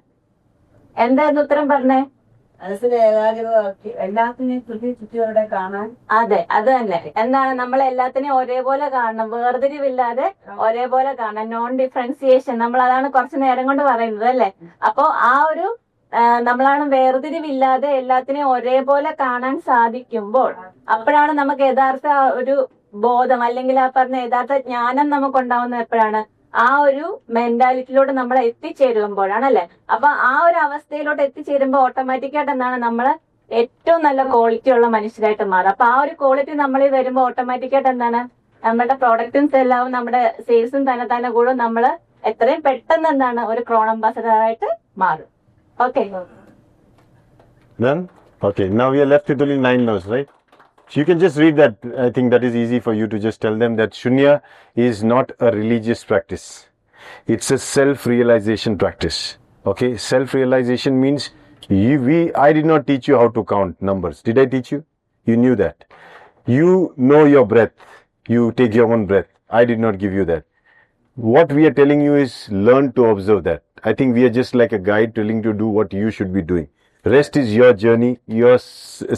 എന്തായിരുന്നു ഉത്തരം പറഞ്ഞേ? മനസ്സിനെ ഏകാഗ്രമാക്കി എല്ലാത്തിനെയും ചുറ്റിയോടെ കാണാൻ. അതെ, അത് തന്നെ. എന്താണ്, നമ്മൾ എല്ലാത്തിനെയും ഒരേപോലെ കാണണം, വേർതിരിവില്ലാതെ ഒരേപോലെ കാണണം, നോൺ ഡിഫറൻസിയേഷൻ. നമ്മൾ അതാണ് കുറച്ചു നേരം കൊണ്ട് പറയുന്നത് അല്ലെ. അപ്പൊ ആ ഒരു നമ്മളാണ് വേർതിരിവില്ലാതെ എല്ലാത്തിനെയും ഒരേപോലെ കാണാൻ സാധിക്കുമ്പോൾ അപ്പോഴാണ് നമുക്ക് യഥാർത്ഥ ഒരു ബോധം, അല്ലെങ്കിൽ ആ പറഞ്ഞ യഥാർത്ഥ ജ്ഞാനം നമുക്ക് ഉണ്ടാവുന്നത് എപ്പോഴാണ്? ആ ഒരു മെന്റാലിറ്റിയിലോട്ട് നമ്മൾ എത്തിച്ചേരുമ്പോഴാണ് അല്ലെ. അപ്പൊ ആ ഒരു അവസ്ഥയിലോട്ട് എത്തിച്ചേരുമ്പോൾ ഓട്ടോമാറ്റിക്കായിട്ട് എന്താണ്, നമ്മള് ഏറ്റവും നല്ല ക്വാളിറ്റി ഉള്ള മനുഷ്യരായിട്ട് മാറും. അപ്പൊ ആ ഒരു ക്വാളിറ്റി നമ്മളിൽ വരുമ്പോൾ ഓട്ടോമാറ്റിക്കായിട്ട് എന്താണ്, നമ്മുടെ പ്രോഡക്റ്റും സെല്ലാവും, നമ്മുടെ സെയിൽസും തന്നെ കൂടും. നമ്മള് എത്രയും പെട്ടെന്ന് എന്താണ്, ഒരു ക്രോൺ അംബാസഡർ ആയിട്ട് മാറും. Okay. Then okay, now we are left with only 9 notes, right? So you can just read that. I think that is easy for you to just tell them that Shunya is not a religious practice. It's a self-realization practice. Okay, self-realization means I did not teach you how to count numbers. Did I teach you? You knew that. You know your breath. You take your own breath. I did not give you that. What we are telling you is learn to observe that. I think we are just like a guide telling you to do what you should be doing. Rest is your journey, your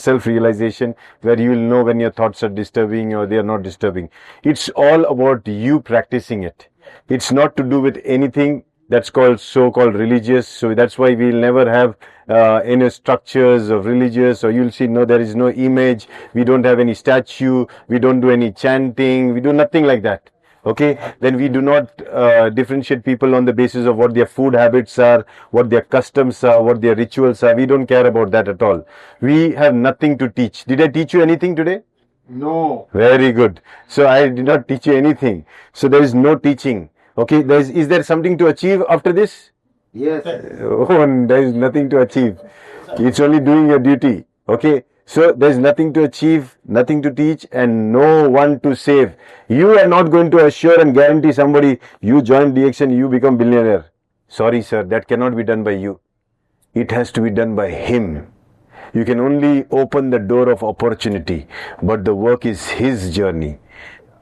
self-realization, where you will know when your thoughts are disturbing or they are not disturbing. It's all about you practicing it. It's not to do with anything that's called so-called religious. So that's why we'll never have any structures of religious, or you'll see, no, there is no image. We don't have any statue. We don't do any chanting. We do nothing like that. Okay, then we do not differentiate people on the basis of what their food habits are, what their customs are, what their rituals are. We don't care about that at all. We have nothing to teach. Did I teach you anything today? No. Very good. So I did not teach you anything. So there is no teaching. Okay, is there something to achieve after this? Yes. Oh, there is nothing to achieve. It's only doing your duty. Okay, so there is nothing to achieve, nothing to teach, and no one to save. You are not going to assure and guarantee somebody, you join DXN, you become billionaire. Sorry, sir, that cannot be done by you. It has to be done by him. You can only open the door of opportunity, but the work is his journey.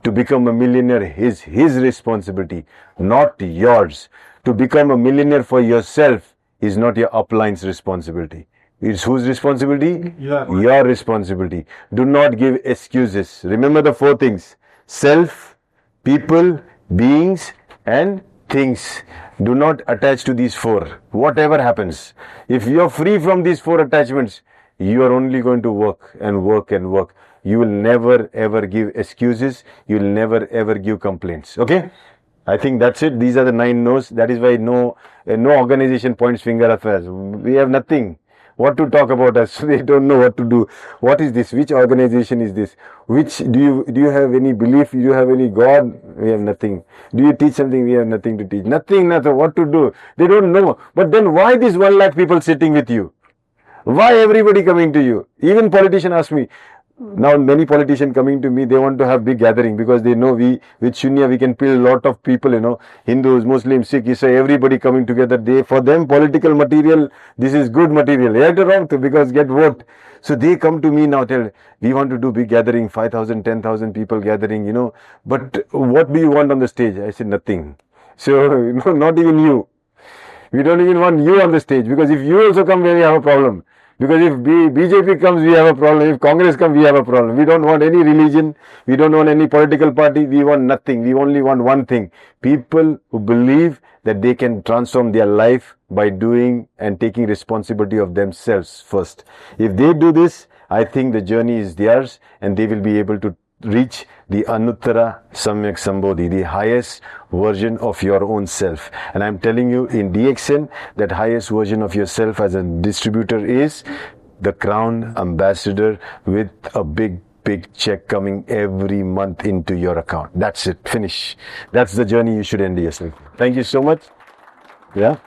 To become a millionaire is his responsibility, not yours. To become a millionaire for yourself is not your upline's responsibility. It's whose responsibility? Your responsibility. Do not give excuses. Remember the 4 things: self, people, beings, and things. Do not attach to these 4. Whatever happens, if you are free from these 4 attachments, you are only going to work and work and work. You will never ever give excuses. You will never ever give complaints. Okay? I think that's it. These are the 9 no's. That is why no organization points finger at us. We have nothing. What to talk about us? They don't know what to do. What is this? Which organization is this? Which do you have any belief? Do you have any God? We have nothing. Do you teach something? We have nothing to teach. Nothing. What to do? They don't know. But then why these 1 lakh people sitting with you? Why everybody coming to you? Even politician ask me. Now many politicians coming to me, they want to have big gathering because they know with Shunya we can pull a lot of people, Hindus, Muslims, Sikh, Isai, everybody coming together. For them political material, this is good material. Right or wrong, because get vote. So they come to me now, tell, we want to do big gathering, 5,000, 10,000 people gathering, but what do you want on the stage? I said nothing. So, not even you. We don't even want you on the stage, because if you also come, then we have a problem. Because if BJP comes, we have a problem. If Congress comes, we have a problem. We don't want any religion. We don't want any political party. We want nothing. We only want one thing. People who believe that they can transform their life by doing and taking responsibility of themselves first. If they do this, I think the journey is theirs and they will be able to reach the Anuttara Samyak Sambodhi, the highest version of your own self. And I'm telling you, in DXN, that highest version of yourself as a distributor is the crown ambassador with a big check coming every month into your account. That's it. Finish. That's the journey you should end yourself. Thank you so much. Yeah.